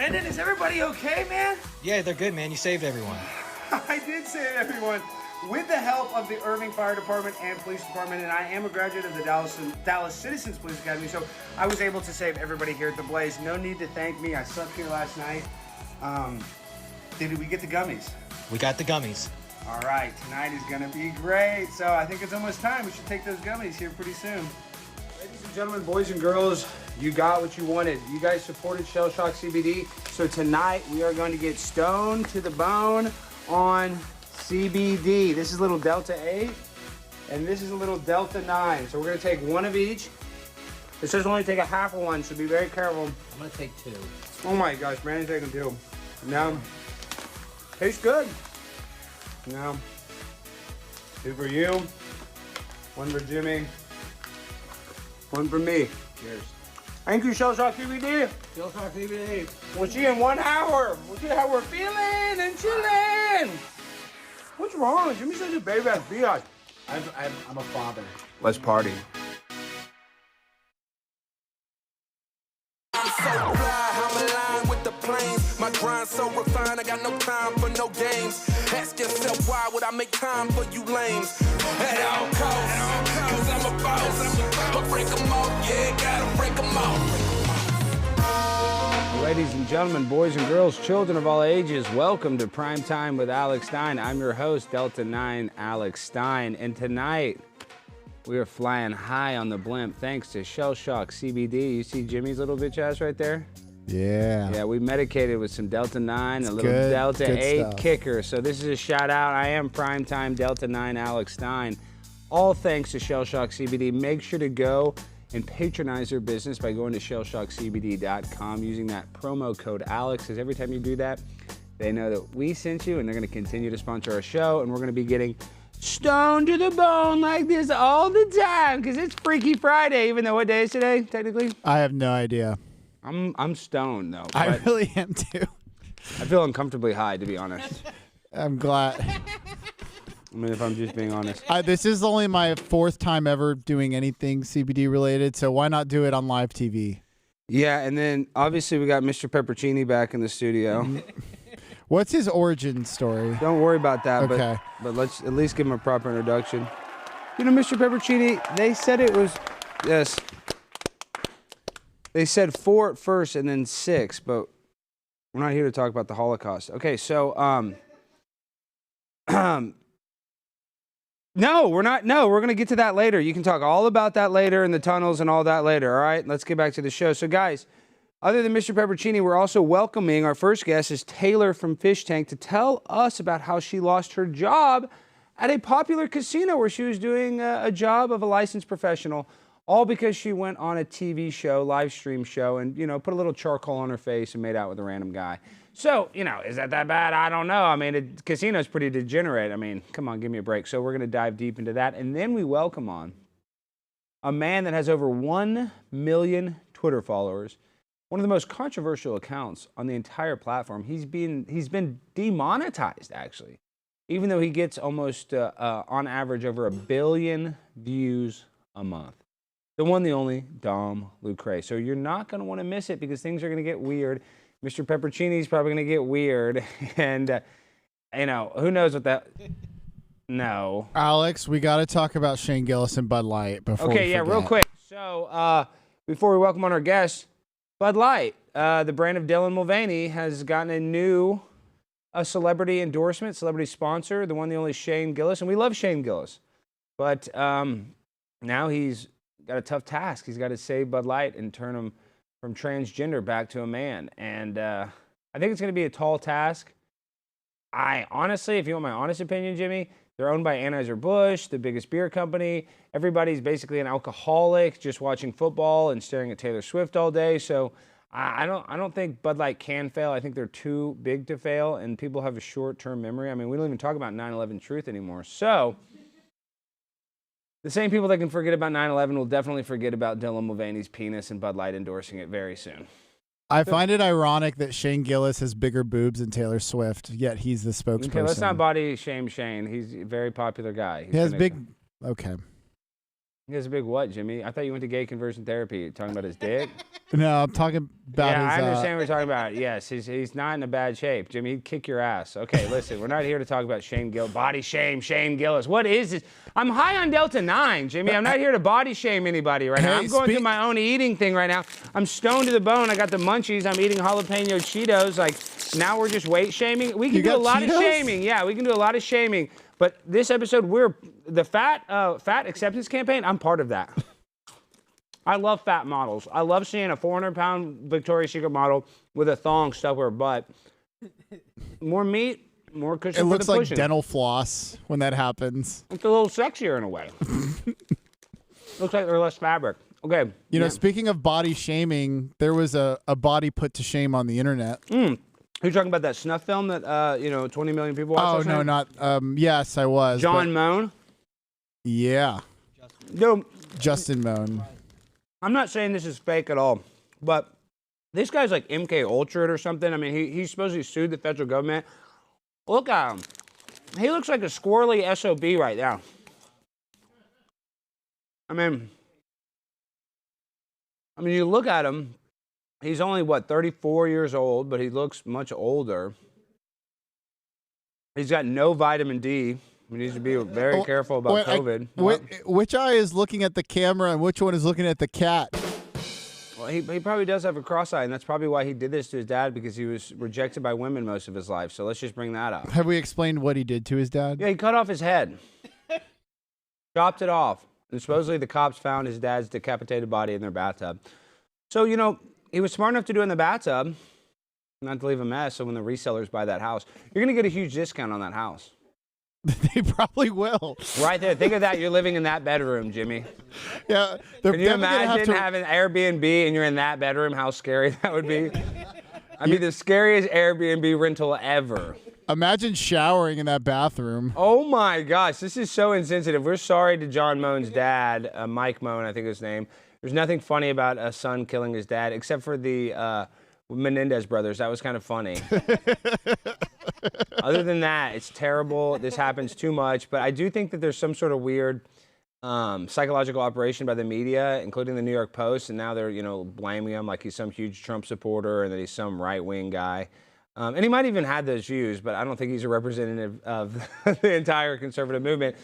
Brandon, is everybody okay, man? Yeah, they're good, man. You saved everyone. I did save everyone with the help of the Irving Fire Department and Police Department, and I am a graduate of the Dallas Citizens Police Academy, so I was able to save everybody here at the Blaze. No need to thank me. I slept here last night. Did we get the gummies? We got the gummies. All right, tonight is gonna be great. So I think it's almost time. We should take those gummies here pretty soon. Ladies and gentlemen, boys and girls, you got what you wanted. You guys supported ShellShockCBD. So tonight we are going to get stoned to the bone on CBD. This is a little Delta 8 and this is a little Delta 9. So we're gonna take one of each. It says only take a half of one, so be very careful. I'm gonna take 2. Oh my gosh, Brandon's taking 2. No. Tastes good. No. 2 for you. 1 for Jimmy. 1 for me. Cheers. Thank you, ShellShockCBD. ShellShockCBD. We'll see you in 1 hour. We'll see how we're feeling and chilling. What's wrong? Jimmy's such a baby ass biatch. I'm a father. Let's party. I'm so fly, I'm aligned with the planes. My grind so refined, I got no time for no games. Ask yourself why would I make time for you lames? At all costs, cause I'm a boss. But break them off, yeah, gotta break them off. Ladies and gentlemen, boys and girls, children of all ages, welcome to Prime Time with Alex Stein. I'm your host, Delta 9 Alex Stein, and tonight we are flying high on the blimp thanks to ShellShockCBD. You see Jimmy's little bitch ass right there? Yeah. Yeah, we medicated with some Delta 9, a little good, Delta good 8 stuff. kicker. So this is a shout out. I am Primetime Delta 9 Alex Stein. All thanks to ShellShockCBD. Make sure to go and patronize their business by going to ShellShockCBD.com using that promo code Alex, because every time you do that, they know that we sent you and they're going to continue to sponsor our show, and we're going to be getting stoned to the bone like this all the time because it's Freaky Friday, even though what day is today, technically? I have no idea. I'm stoned, though. I really am too. I feel uncomfortably high, to be honest. I'm glad. I mean, if I'm just being honest. This is only my 4th time ever doing anything CBD related, so why not do it on live TV? Yeah, and then obviously we got Mr. Peppercini back in the studio. What's his origin story? Don't worry about that, Okay. but let's at least give him a proper introduction. You know, Mr. Peppercini, they said it was, yes, they said 4 at first and then 6, but we're not here to talk about the Holocaust. Okay, so, no, we're not. No, we're going to get to that later. You can talk all about that later and the tunnels and all that later, all right? Let's get back to the show. So, guys, other than Mr. Peppercini, we're also welcoming our first guest is Taylor from Fishtank to tell us about how she lost her job at a popular casino where she was doing a job of a licensed professional, all because she went on a TV show, live stream show, and, you know, put a little charcoal on her face and made out with a random guy. So, you know, is that bad? I don't know. I mean, a casino's pretty degenerate. I mean, come on, give me a break. So we're going to dive deep into that. And then we welcome on a man that has over 1 million Twitter followers, one of the most controversial accounts on the entire platform. He's been demonetized, actually, even though he gets almost, on average, over 1 billion views a month. The one, the only, Dom Lucre. So you're not going to want to miss it because things are going to get weird. Mr. Peppercini's probably going to get weird. And, you know, who knows what that... No. Alex, we got to talk about Shane Gillis and Bud Light before we yeah, real forget. quick. So, before we welcome on our guest, Bud Light, the brand of Dylan Mulvaney, has gotten a celebrity endorsement, celebrity sponsor, the one, the only Shane Gillis. And we love Shane Gillis. But now he's got a tough task. He's got to save Bud Light and turn him from transgender back to a man. And I think it's going to be a tall task. I honestly, if you want my honest opinion, Jimmy, they're owned by Anheuser-Busch, the biggest beer company. Everybody's basically an alcoholic just watching football and staring at Taylor Swift all day. So I don't think Bud Light can fail. I think they're too big to fail, and people have a short-term memory. I mean, we don't even talk about 9/11 truth anymore. So the same people that can forget about 9/11 will definitely forget about Dylan Mulvaney's penis and Bud Light endorsing it very soon. I find it ironic that Shane Gillis has bigger boobs than Taylor Swift, yet he's the spokesperson. Okay, let's not body shame Shane. He's a very popular guy. He has big... Okay. He has a big what, Jimmy? I thought you went to gay conversion therapy. Talking about his dick? No, I'm talking about Yeah, I his. understand what you're talking about. Yes, he's not in a bad shape. Jimmy, he'd kick your ass. Okay, listen, we're not here to talk about body shame, Shane Gillis. What is this? I'm high on Delta 9, Jimmy. I'm not here to body shame anybody right now. Hey, I'm going through my own eating thing right now. I'm stoned to the bone. I got the munchies. I'm eating jalapeno Cheetos. Like, now we're just weight shaming. We can do a lot of shaming. Yeah, we can do a lot of shaming. But this episode, we're the fat acceptance campaign. I'm part of that. I love fat models. I love seeing a 400-pound Victoria's Secret model with a thong stuck with her butt. More meat, more cushion It for looks the like pushing. dental floss when that happens. It's a little sexier in a way. Looks like there's less fabric. Okay. You know, speaking of body shaming, there was a body put to shame on the internet. You're talking about that snuff film that 20 million people watched? Oh no, not. Yes, I was. John Moan. Yeah. No, Justin Moan. I'm not saying this is fake at all, but this guy's like MK Ultra or something. I mean, he supposedly sued the federal government. Look at him. He looks like a squirrely SOB right now. I mean, you look at him. He's only, 34 years old, but he looks much older. He's got no vitamin D. He needs to be very careful about COVID. Which eye is looking at the camera and which one is looking at the cat? Well, he probably does have a cross eye, and that's probably why he did this to his dad, because he was rejected by women most of his life. So let's just bring that up. Have we explained what he did to his dad? Yeah, he cut off his head. Chopped it off. And supposedly the cops found his dad's decapitated body in their bathtub. So, he was smart enough to do it in the bathtub, not to leave a mess, so when the resellers buy that house, you're going to get a huge discount on that house. They probably will. Right there. Think of that. You're living in that bedroom, Jimmy. Yeah. Can you imagine having Airbnb and you're in that bedroom? How scary that would be. I mean, the scariest Airbnb rental ever. Imagine showering in that bathroom. Oh my gosh, this is so insensitive. We're sorry to John Moan's dad, Mike Moan, I think his name. There's nothing funny about a son killing his dad, except for the Menendez brothers. That was kind of funny. Other than that, it's terrible. This happens too much. But I do think that there's some sort of weird psychological operation by the media, including the New York Post, and now they're blaming him like he's some huge Trump supporter and that he's some right-wing guy. And he might even have those views, but I don't think he's a representative of the entire conservative movement.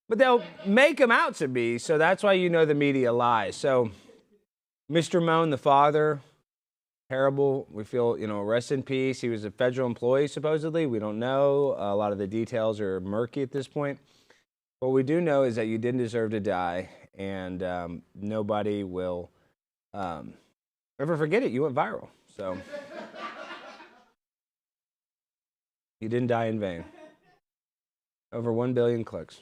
But they'll make him out to be, so that's why the media lies. So Mr. Moan, the father, terrible. We feel, rest in peace. He was a federal employee, supposedly. We don't know. A lot of the details are murky at this point. What we do know is that you didn't deserve to die, and nobody will ever forget it. You went viral. So you didn't die in vain. Over 1 billion clicks.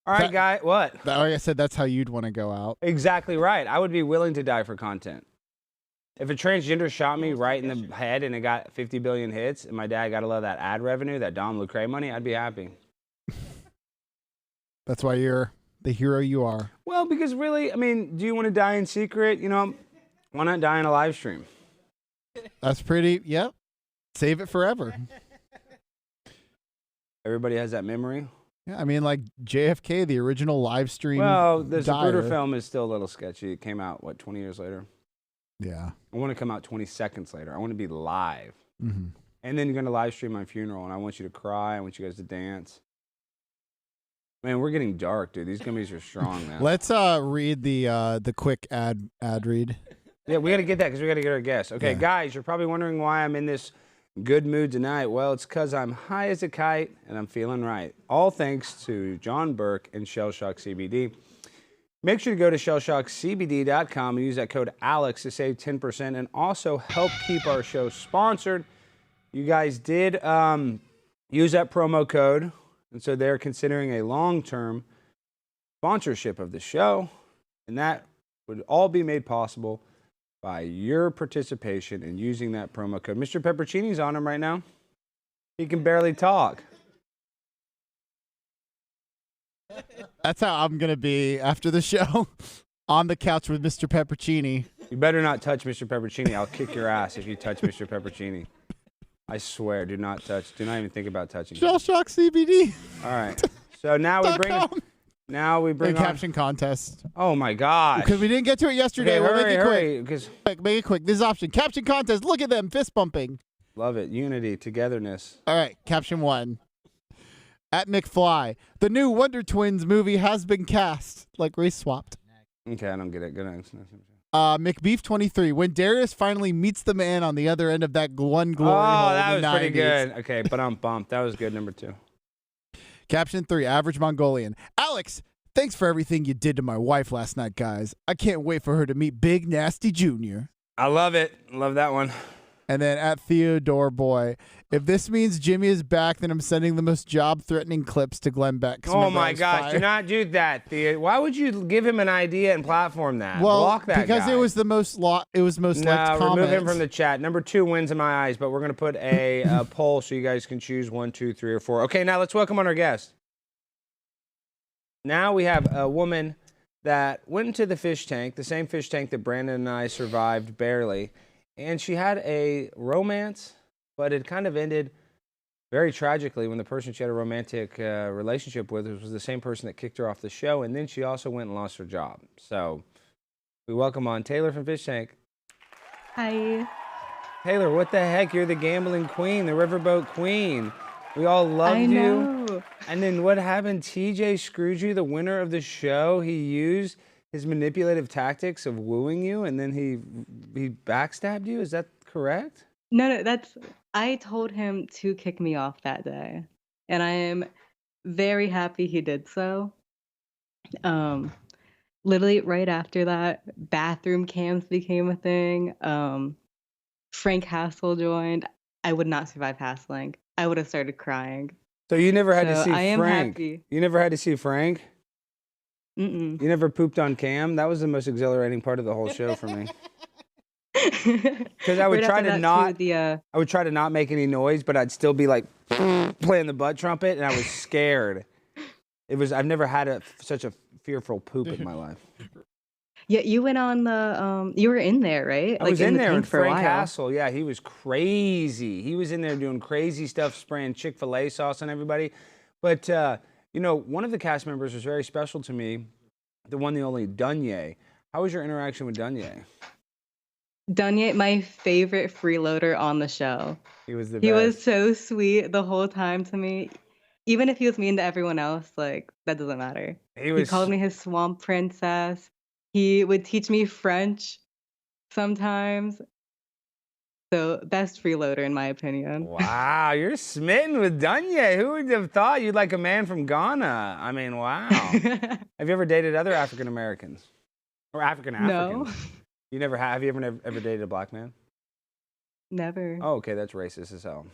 All right, guy, what? Like I said, that's how you'd want to go out. Exactly right. I would be willing to die for content. If a transgender shot me right in the head and it got 50 billion hits, and my dad got a lot of that ad revenue, that Dom Lucre money, I'd be happy. That's why you're the hero you are. Well, because really, do you want to die in secret? Why not die in a live stream? That's pretty, yep. Save it forever. Everybody has that memory. Yeah, like JFK, the original live stream. Well, the Zapruder film is still a little sketchy. It came out, 20 years later? Yeah. I want to come out 20 seconds later. I want to be live. Mm-hmm. And then you're going to live stream my funeral, and I want you to cry. I want you guys to dance. Man, we're getting dark, dude. These gummies are strong, man. Let's read the quick ad read. Yeah, we got to get that because we got to get our guests. Okay, guys, you're probably wondering why I'm in this good mood tonight. Well, it's because I'm high as a kite and I'm feeling right. All thanks to John Burke and ShellShockCBD. Make sure to go to ShellShockCBD.com and use that code ALEX to save 10% and also help keep our show sponsored. You guys did use that promo code, and so they're considering a long-term sponsorship of the show, and that would all be made possible by your participation in using that promo code. Mr. Peppercini's on him right now. He can barely talk. That's how I'm going to be after the show, on the couch with Mr. Peppercini. You better not touch Mr. Peppercini. I'll kick your ass if you touch Mr. Peppercini. I swear, do not touch. Do not even think about touching him. ShellShockCBD. All right. So now Now we bring The on. Caption Contest. Oh my God! Because we didn't get to it yesterday. Okay, We'll make it quick. hurry, because Make it quick. This is option. Caption Contest. Look at them fist bumping. love it. Unity, togetherness. All right. Caption 1. At McFly, the new Wonder Twins movie has been cast. Like race swapped. Okay, I don't get it. Good next. McBeef 23. When Darius finally meets the man on the other end of that one glory Oh, hole that in was the pretty 90s. good. Okay, but I'm bumped. That was good. Number 2. Caption 3. Average Mongolian. Alex, thanks for everything you did to my wife last night, guys. I can't wait for her to meet Big Nasty Jr. I love it. Love that one. And then at Theodore Boy, if this means Jimmy is back, then I'm sending the most job-threatening clips to Glenn Beck. Oh my gosh! Do not do that, Thea. Why would you give him an idea and platform that? Well, Block that because guy. it was the most liked comment. Remove him from the chat. Number 2 wins in my eyes, but we're gonna put a poll so you guys can choose 1, 2, 3, or 4. Okay, now let's welcome on our guest. Now we have a woman that went into the fish tank, the same fish tank that Brandon and I survived barely, and she had a romance, but it kind of ended very tragically when the person she had a romantic relationship with was the same person that kicked her off the show, and then she also went and lost her job. So we welcome on Taylor from Fish Tank. Hi. Taylor, what the heck? You're the gambling queen, the riverboat queen. We all loved I you. know. And then what happened? TJ screwed you, the winner of the show. He used his manipulative tactics of wooing you, and then he backstabbed you. Is that correct? No, I told him to kick me off that day, and I am very happy he did so. Literally right after that, bathroom cams became a thing. Frank Hassel joined. I would not survive hassling. I would have started crying. So you never had to So see I am Frank. happy. You never had to see Frank? Mm-mm. You never pooped on cam? That was the most exhilarating part of the whole show for me. Because I would Right try after to that, not too, I would try to not make any noise, but I'd still be like playing the butt trumpet, and I was scared. I've never had such a fearful poop in my life. Yeah, you went on the you were in there, right? I was in the there tank with for a Frank while. Hassel. Yeah, he was crazy. He was in there doing crazy stuff, spraying Chick-fil-A sauce on everybody. But, one of the cast members was very special to me, the one, the only, Dunye. How was your interaction with Dunye? Dunye, my favorite freeloader on the show. He was the He best. was so sweet the whole time to me. Even if he was mean to everyone else, like, that doesn't matter. He called me his swamp princess. He would teach me French sometimes. So, best freeloader in my opinion. Wow, you're smitten with Dunye. Who would have thought you'd like a man from Ghana? I mean, wow. Have you ever dated other African Americans? Or African Africans? No, You never have? Have you ever dated a black man? never. Oh, okay, that's racist as hell.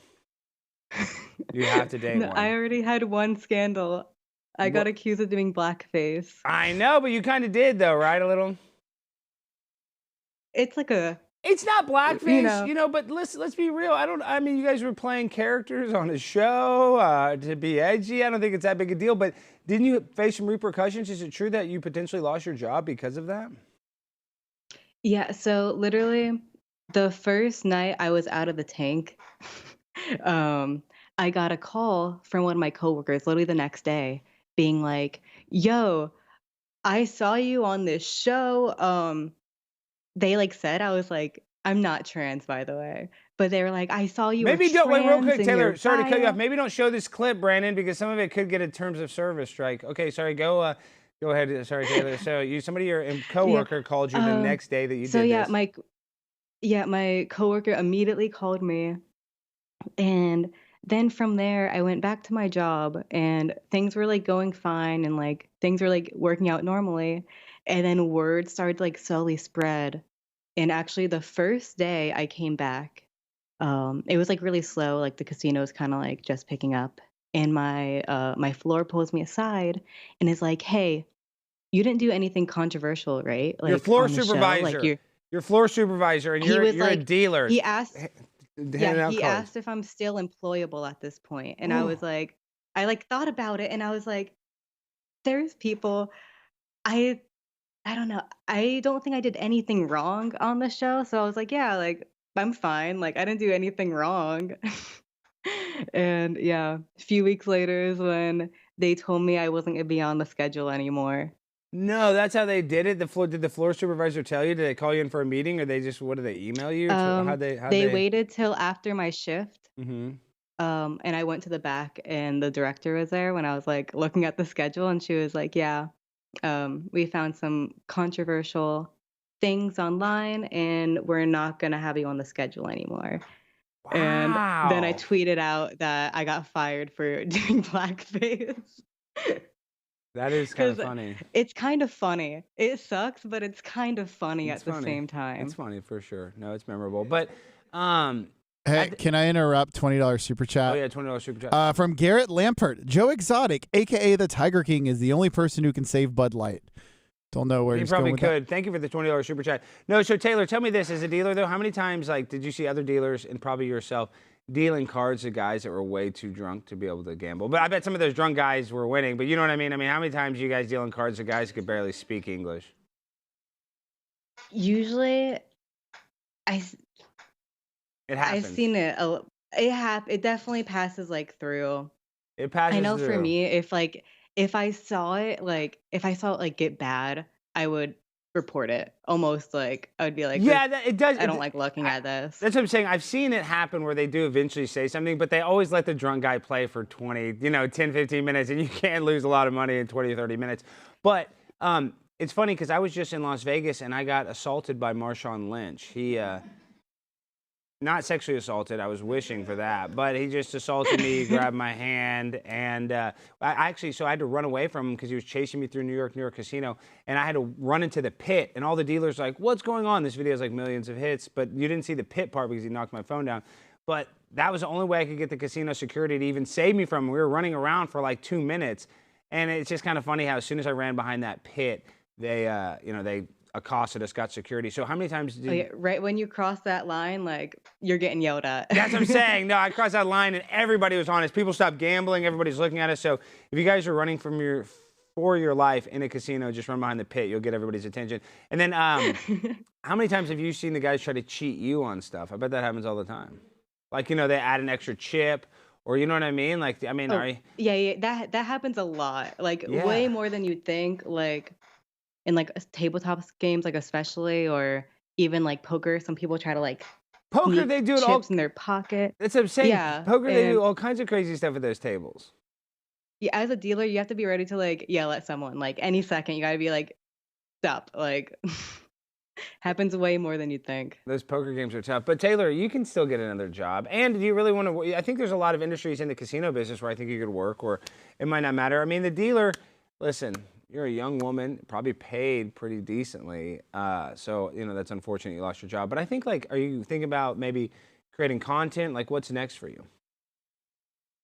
You have to date No, one. I already had one scandal. I got accused of doing blackface. I know, but you kind of did, though, right? A little. It's like a It's not blackface, You know. But let's be real. I mean, you guys were playing characters on a show to be edgy. I don't think it's that big a deal. But didn't you face some repercussions? Is it true that you potentially lost your job because of that? Yeah, so literally the first night I was out of the tank, I got a call from one of my coworkers literally the next day being like, yo, I saw you on this show. They said, I was like, I'm not trans, by the way. But they were like, I saw you. Maybe don't wait real quick, Taylor. Taylor. Sorry to cut you off. Maybe don't show this clip, Brandon, because some of it could get a terms of service strike. Okay, sorry. Go ahead. Sorry, Taylor. So your coworker called you the next day that you So did yeah, this. my coworker immediately called me, and then from there I went back to my job, and things were going fine, and things were working out normally, and then word started to slowly spread. And actually, the first day I came back, it was really slow. The casino was kind of just picking up, and my floor pulls me aside and is like, "Hey, you didn't do anything controversial, right? Your floor on the show, supervisor. Your floor supervisor, and He you're was a dealer. He asked, handing yeah, out he cards. asked if I'm still employable at this point, and I was like, I thought about it, and I was like, there's people, I don't know, I don't think I did anything wrong on the show, so I was like, yeah, I'm fine, I didn't do anything wrong. And yeah, a few weeks later is when they told me I wasn't gonna be on the schedule anymore. No, that's how they did it. Did the floor supervisor tell you? Did they call you in for a meeting, or they just what did they email you? How They waited till after my shift. Mm-hmm. And I went to the back, and the director was there when I was like looking at the schedule, and she was like, "Yeah, we found some controversial things online, and we're not gonna have you on the schedule anymore." Wow. And then I tweeted out that I got fired for doing blackface. That is kind of funny. It's kind of funny. It sucks, but it's kind of funny at the same time. It's funny for sure. No, it's memorable. But hey, can I interrupt? $20 super chat. Oh yeah, $20 super chat. From Garrett Lampert. Joe Exotic, aka the Tiger King, is the only person who can save Bud Light. Don't know where he he's probably going with could. that. Thank you for the $20 super chat. No, so Taylor, tell me this: as a dealer, though, how many times did you see other dealers and probably yourself dealing cards to guys that were way too drunk to be able to gamble? But I bet some of those drunk guys were winning. But you know what I mean? I mean, how many times you guys dealing cards to guys who could barely speak English? Usually, It happens. I've seen it. It definitely passes through. It passes. I know through. for me, if I saw it get bad, I would report it. Almost I would be like, yeah, it does. I don't like looking at this. That's what I'm saying. I've seen it happen where they do eventually say something, but they always let the drunk guy play for 10, 15 minutes, and you can't lose a lot of money in 20, 30 minutes. But it's funny because I was just in Las Vegas and I got assaulted by Marshawn Lynch. He not sexually assaulted. I was wishing for that, but he just assaulted me, grabbed my hand, and so I had to run away from him because he was chasing me through New York Casino, and I had to run into the pit, and all the dealers were like, what's going on? This video has millions of hits, but you didn't see the pit part because he knocked my phone down. But that was the only way I could get the casino security to even save me from him. We were running around for 2 minutes, and it's just kind of funny how as soon as I ran behind that pit, they accosted us, got security. So how many times did right when you cross that line, you're getting yelled at. That's what I'm saying. No, I crossed that line and everybody was on us. People stopped gambling. Everybody's looking at us. So if you guys are running for your life in a casino, just run behind the pit. You'll get everybody's attention. And then how many times have you seen the guys try to cheat you on stuff? I bet that happens all the time. They add an extra chip or you know what I mean? Yeah, that happens a lot. Way more than you'd think. In tabletop games, especially, or even poker, some people try to poker. They do it chips all in their pocket. That's what I'm saying. Yeah, poker. They do all kinds of crazy stuff at those tables. Yeah, as a dealer, you have to be ready to yell at someone. Any second, you got to be stop. Happens way more than you'd think. Those poker games are tough. But Taylor, you can still get another job. And do you really want to? I think there's a lot of industries in the casino business where I think you could work, or it might not matter. I mean, the dealer. Listen. You're a young woman, probably paid pretty decently. So, that's unfortunate you lost your job. But I think, are you thinking about maybe creating content? What's next for you?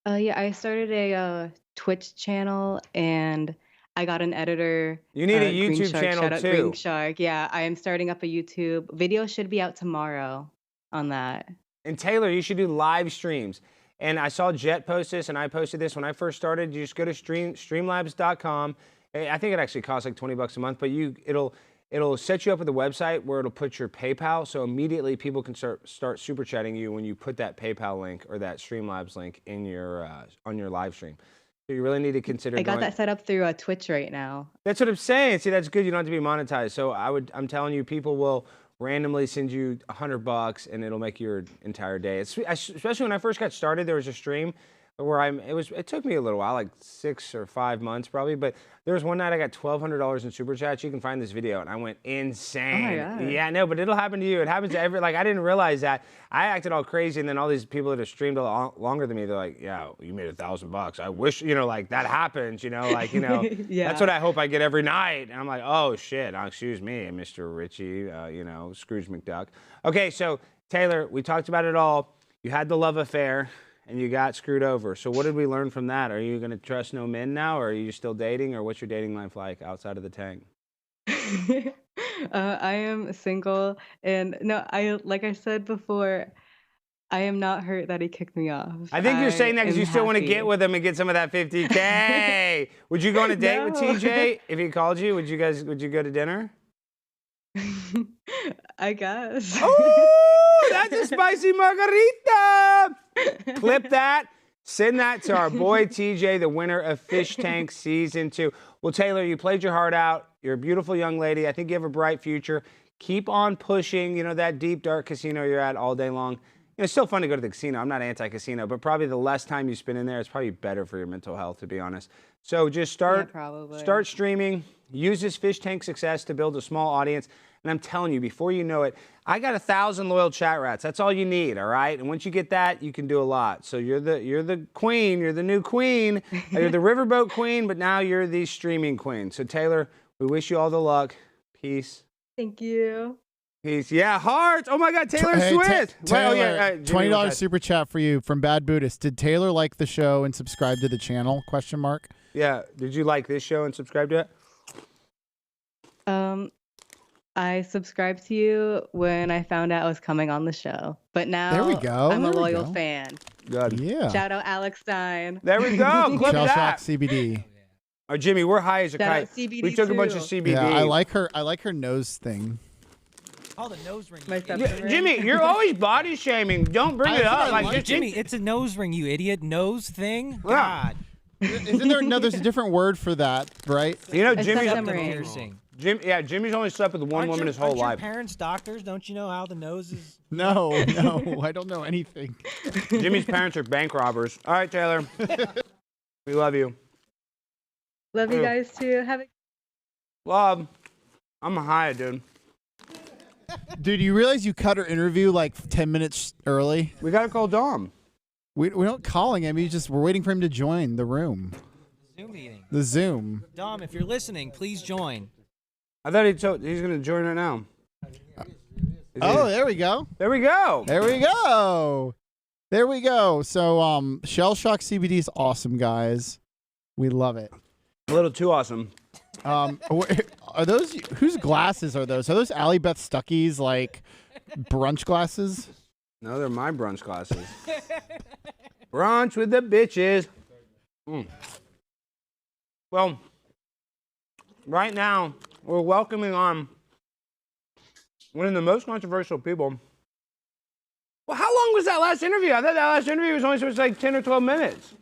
Yeah, I started a Twitch channel, and I got an editor. You need a YouTube channel, shout out too. Green Shark. Yeah, I am starting up a YouTube. Video should be out tomorrow on that. And Taylor, you should do live streams. And I saw Jet post this, and I posted this when I first started. You just go to streamlabs.com. I think it actually costs $20 a month, but it'll set you up with a website where it'll put your PayPal, so immediately people can start super chatting you when you put that PayPal link or that Streamlabs link in your on your live stream. So you really need to consider. I got that set up through Twitch right now. That's what I'm saying. See, that's good. You don't have to be monetized. So I'm telling you, people will randomly send you $100 and it'll make your entire day. Especially when I first got started, there was a stream where it took me a little while, 6 or 5 months probably, but there was one night I got $1,200 in super chats. You can find this video, and I went insane. Oh my God. Yeah, no, but it'll happen to you. It happens to I didn't realize that. I acted all crazy, and then all these people that have streamed a lot longer than me, they're like, yeah, you made $1,000. I wish, that happens, Yeah. That's what I hope I get every night. And I'm like, oh shit, excuse me, Mr. Richie, Scrooge McDuck. Okay, so Taylor, we talked about it all. You had the love affair. And you got screwed over. So what did we learn from that? Are you going to trust no men now, or are you still dating, or what's your dating life like outside of the tank? I am single, and no, like I said before, I am not hurt that he kicked me off. I think you're saying that because you still want to get with him and get some of that $50K. Would you go on a date with TJ if he called you? Would you go to dinner? I guess. Oh, that's a spicy margarita. Clip that. Send that to our boy TJ, the winner of Fish Tank Season 2. Well, Taylor, you played your heart out. You're a beautiful young lady. I think you have a bright future. Keep on pushing, that deep, dark casino you're at all day long. It's still fun to go to the casino. I'm not anti-casino, but probably the less time you spend in there, it's probably better for your mental health, to be honest. So just start streaming. Use this Fish Tank success to build a small audience. And I'm telling you, before you know it, I got 1,000 loyal chat rats. That's all you need, all right? And once you get that, you can do a lot. So you're the queen. You're the new queen. You're the riverboat queen, but now you're the streaming queen. So Taylor, we wish you all the luck. Peace. Thank you. Peace. Yeah, hearts. Oh my God, Taylor Swift. Taylor, $20 super chat for you from Bad Buddhist. Did Taylor like the show and subscribe to the channel? ? Yeah. Did you like this show and subscribe to it? I subscribed to you when I found out I was coming on the show, but now there we go. I'm a loyal fan. Good. Yeah. Shout out Alex Stein. There we go. Clip that. ShellShockCBD. Oh, Jimmy, we're high as a kite. CBD We took a bunch of CBD. Yeah, I like her nose thing. Oh, the nose ring. Jimmy, you're always body shaming. Don't bring it up. Like Jimmy, it's a nose ring, you idiot. Nose thing? Yeah. God. Isn't there? No, there's a different word for that, right? Jimmy's only slept with one woman his whole life. Your parents doctors? Don't you know how the nose is? No, I don't know anything. Jimmy's parents are bank robbers. All right, Taylor. We love you. Love you guys too. Love. I'm high, dude. Dude, you realize you cut her interview like 10 minutes early? We gotta call Dom. We don't calling him. We're waiting for him to join the room. Zoom meeting. The Zoom. Dom, if you're listening, please join. I thought he's gonna join right now. There we go. There we go. There we go. There we go. So ShellShockCBD is awesome, guys. We love it. A little too awesome. Are those whose glasses are those? Are those Allie Beth Stuckey's like brunch glasses? No, they're my brunch glasses. Brunch with the bitches. Well, right now we're welcoming on one of the most controversial people. Well, how long was that last interview? I thought that last interview was only supposed to take 10 or 12 minutes.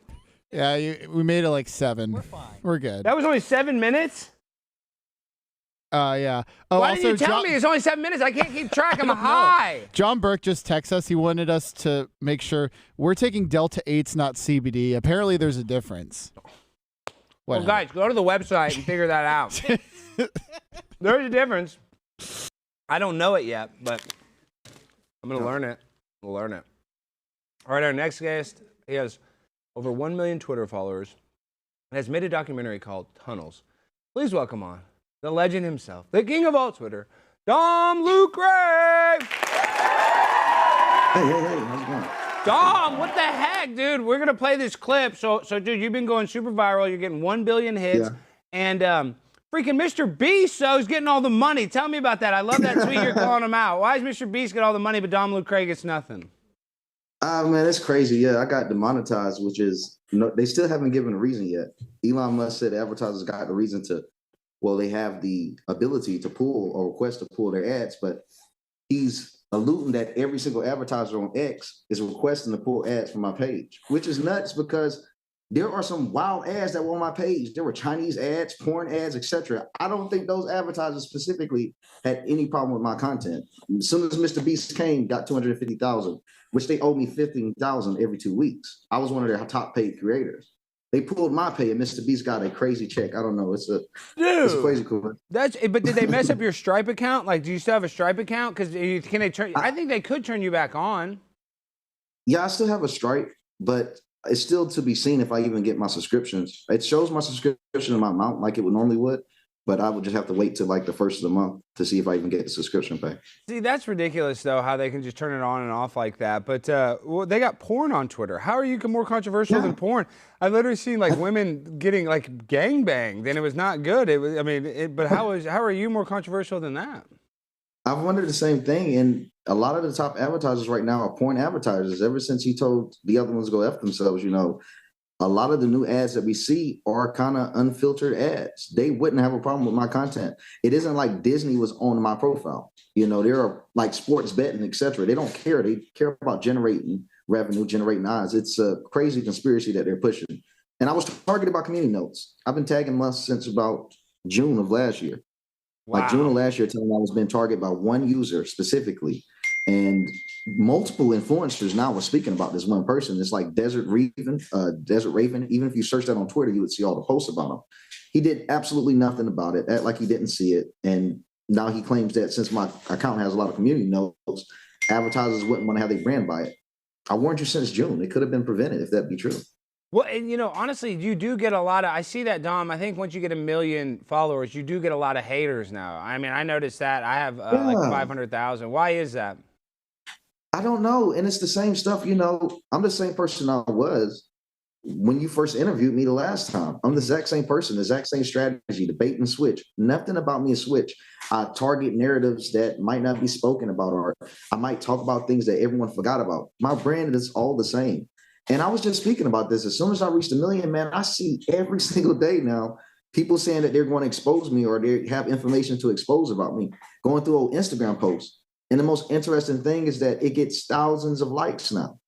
Yeah, we made it like 7. We're fine. We're good. That was only 7 minutes? Yeah. Oh, Why also, didn't you tell me it's only 7 minutes? I can't keep track. I'm high. John Burke just texted us. He wanted us to make sure we're taking Delta 8s, not CBD. Apparently, there's a difference. Well, guys, go to the website and figure that out. There's a difference. I don't know it yet, but I'm going to learn it. We'll learn it. All right, our next guest, he has over 1 million Twitter followers and has made a documentary called Tunnels. Please welcome on the legend himself, the king of all Twitter, Dom Lucre. Hey, how's it going? Dom, what the heck, dude? We're gonna play this clip. So, dude, you've been going super viral. You're getting 1 billion hits, and freaking Mr. Beast is getting all the money. Tell me about that. I love that tweet you're calling him out. Why is Mr. Beast get all the money, but Dom Lucre gets nothing? Man, it's crazy. Yeah, I got demonetized, which is they still haven't given a reason yet. Elon Musk said advertisers got the reason to. Well, they have the ability to pull or request to pull their ads, but he's alluding that every single advertiser on X is requesting to pull ads from my page, which is nuts because there are some wild ads that were on my page. There were Chinese ads, porn ads, etc. I don't think those advertisers specifically had any problem with my content. As soon as Mr. Beast came, got 250,000, which they owe me 15,000 every 2 weeks. I was one of their top paid creators. They pulled my pay, and Mr. Beast got a crazy check. I don't know. It's crazy cool. But did they mess up your Stripe account? Like, do you still have a Stripe account? Because can they turn? I think they could turn you back on. Yeah, I still have a Stripe, but it's still to be seen if I even get my subscriptions. It shows my subscription in my amount like it would normally would, but I would just have to wait till like the first of the month to see if I even get the subscription pay. See, that's ridiculous, though, how they can just turn it on and off like that. But well, they got porn on Twitter. How are you more controversial than porn? I've literally seen like women getting like gangbanged, and it was not good. It was, I mean, but how are you more controversial than that? I've wondered the same thing, and a lot of the top advertisers right now are porn advertisers. Ever since he told the other ones to go F themselves, a lot of the new ads that we see are kind of unfiltered ads. They wouldn't have a problem with my content. It isn't like Disney was on my profile. There are like sports betting, etc. They don't care. They care about generating revenue, generating eyes. It's a crazy conspiracy that they're pushing. And I was targeted by community notes. I've been tagging Musk since about June of last year. Wow. Like June of last year, telling me I was being targeted by one user specifically. And multiple influencers now were speaking about this one person. It's like Desert Raven. Even if you search that on Twitter, you would see all the posts about him. He did absolutely nothing about it, act like he didn't see it. And now he claims that since my account has a lot of community notes, advertisers wouldn't want to have their brand by it. I warned you since June. It could have been prevented if that be true. Well, and honestly, you do get a lot of, I see that, Dom. I think once you get 1 million followers, you do get a lot of haters now. I mean, I noticed that. I have like 500,000. Why is that? I don't know. And it's the same stuff, I'm the same person I was when you first interviewed me the last time. I'm the exact same person, the exact same strategy, the bait and switch. Nothing about me is switch. I target narratives that might not be spoken about, or I might talk about things that everyone forgot about. My brand is all the same. And I was just speaking about this. As soon as I reached 1 million, man, I see every single day now people saying that they're going to expose me or they have information to expose about me, going through old Instagram posts. And the most interesting thing is that it gets thousands of likes now.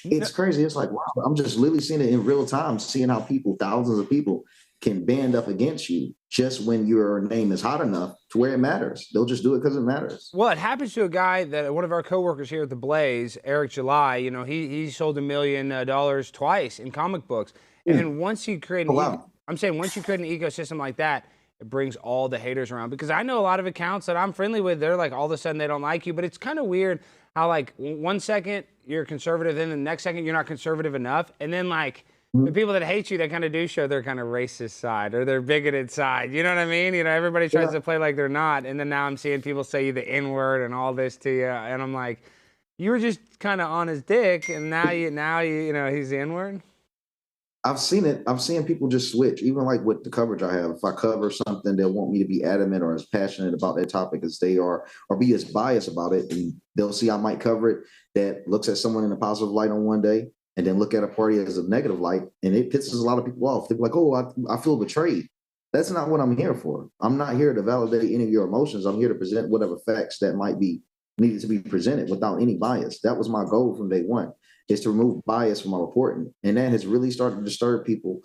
It's crazy. It's like, wow, I'm just literally seeing it in real time, seeing how thousands of people can band up against you just when your name is hot enough to where it matters. They'll just do it because it matters. Well, it happens to a guy that one of our coworkers here at the Blaze, Eric July, he sold $1 million twice in comic books. And then once you create once you create an ecosystem like that, it brings all the haters around. Because I know a lot of accounts that I'm friendly with, they're like all of a sudden they don't like you. But it's kind of weird how like 1 second you're conservative, then the next second you're not conservative enough. And then like the people that hate you, they kind of do show their kind of racist side or their bigoted side. You know what I mean? Everybody tries to play like they're not. And then now I'm seeing people say the N-word and all this to you. And I'm like, you were just kind of on his dick, and now he's the N-word. I've seen it. I'm seeing people just switch, even like with the coverage I have. If I cover something, they'll want me to be adamant or as passionate about that topic as they are, or be as biased about it. And they'll see I might cover it that looks at someone in a positive light on one day, and then look at a party as a negative light, and it pisses a lot of people off. They're like, oh, I feel betrayed. That's not what I'm here for. I'm not here to validate any of your emotions. I'm here to present whatever facts that might be needed to be presented without any bias. That was my goal from day one, is to remove bias from my reporting. And that has really started to disturb people.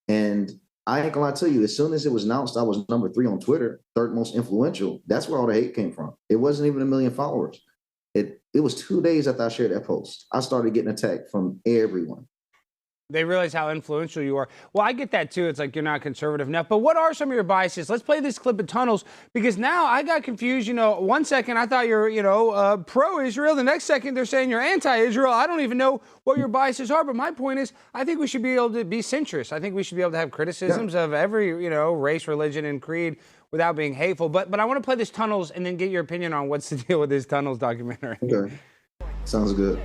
And I ain't gonna lie to you, as soon as it was announced I was number 3 on Twitter, 3rd most influential, that's where all the hate came from. It wasn't even 1 million followers. It was 2 days after I shared that post, I started getting attacked from everyone. They realize how influential you are. Well, I get that too. It's like you're not conservative enough. But what are some of your biases? Let's play this clip of Tunnels, because now I got confused. 1 second I thought you're, pro-Israel. The next second they're saying you're anti-Israel. I don't even know what your biases are. But my point is, I think we should be able to be centrist. I think we should be able to have criticisms of every, race, religion, and creed without being hateful. But I want to play this Tunnels and then get your opinion on what's the deal with this Tunnels documentary. Okay. Sounds good.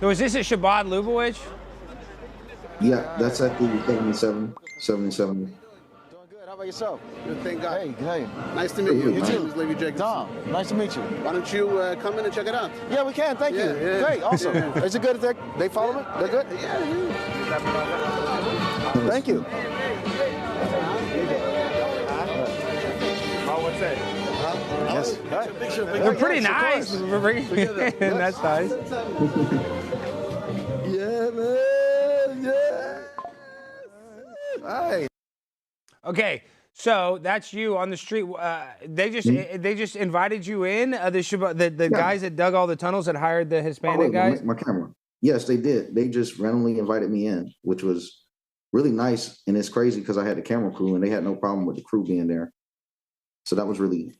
So is this at Shabbat Lubavitch? Yeah, that's at the 77. Doing good. How about yourself? Good, thank God. Hey. Nice to meet you. You My too. name is Levi Jacobs. Tom, nice to meet you. Why don't you come in and check it out? Yeah, we can. Thank you. Yeah. Great. Awesome. Yeah. Is it good? They follow it? They're good? Yeah. Thank you. Oh, what's that? Yes. They're pretty nice. That's nice. Yeah, man. Yeah. Hey. Okay, so that's you on the street. They just invited you in. The guys that dug all the tunnels that hired the Hispanic guys. My camera. Yes, they did. They just randomly invited me in, which was really nice. And it's crazy because I had the camera crew and they had no problem with the crew being there. So that was really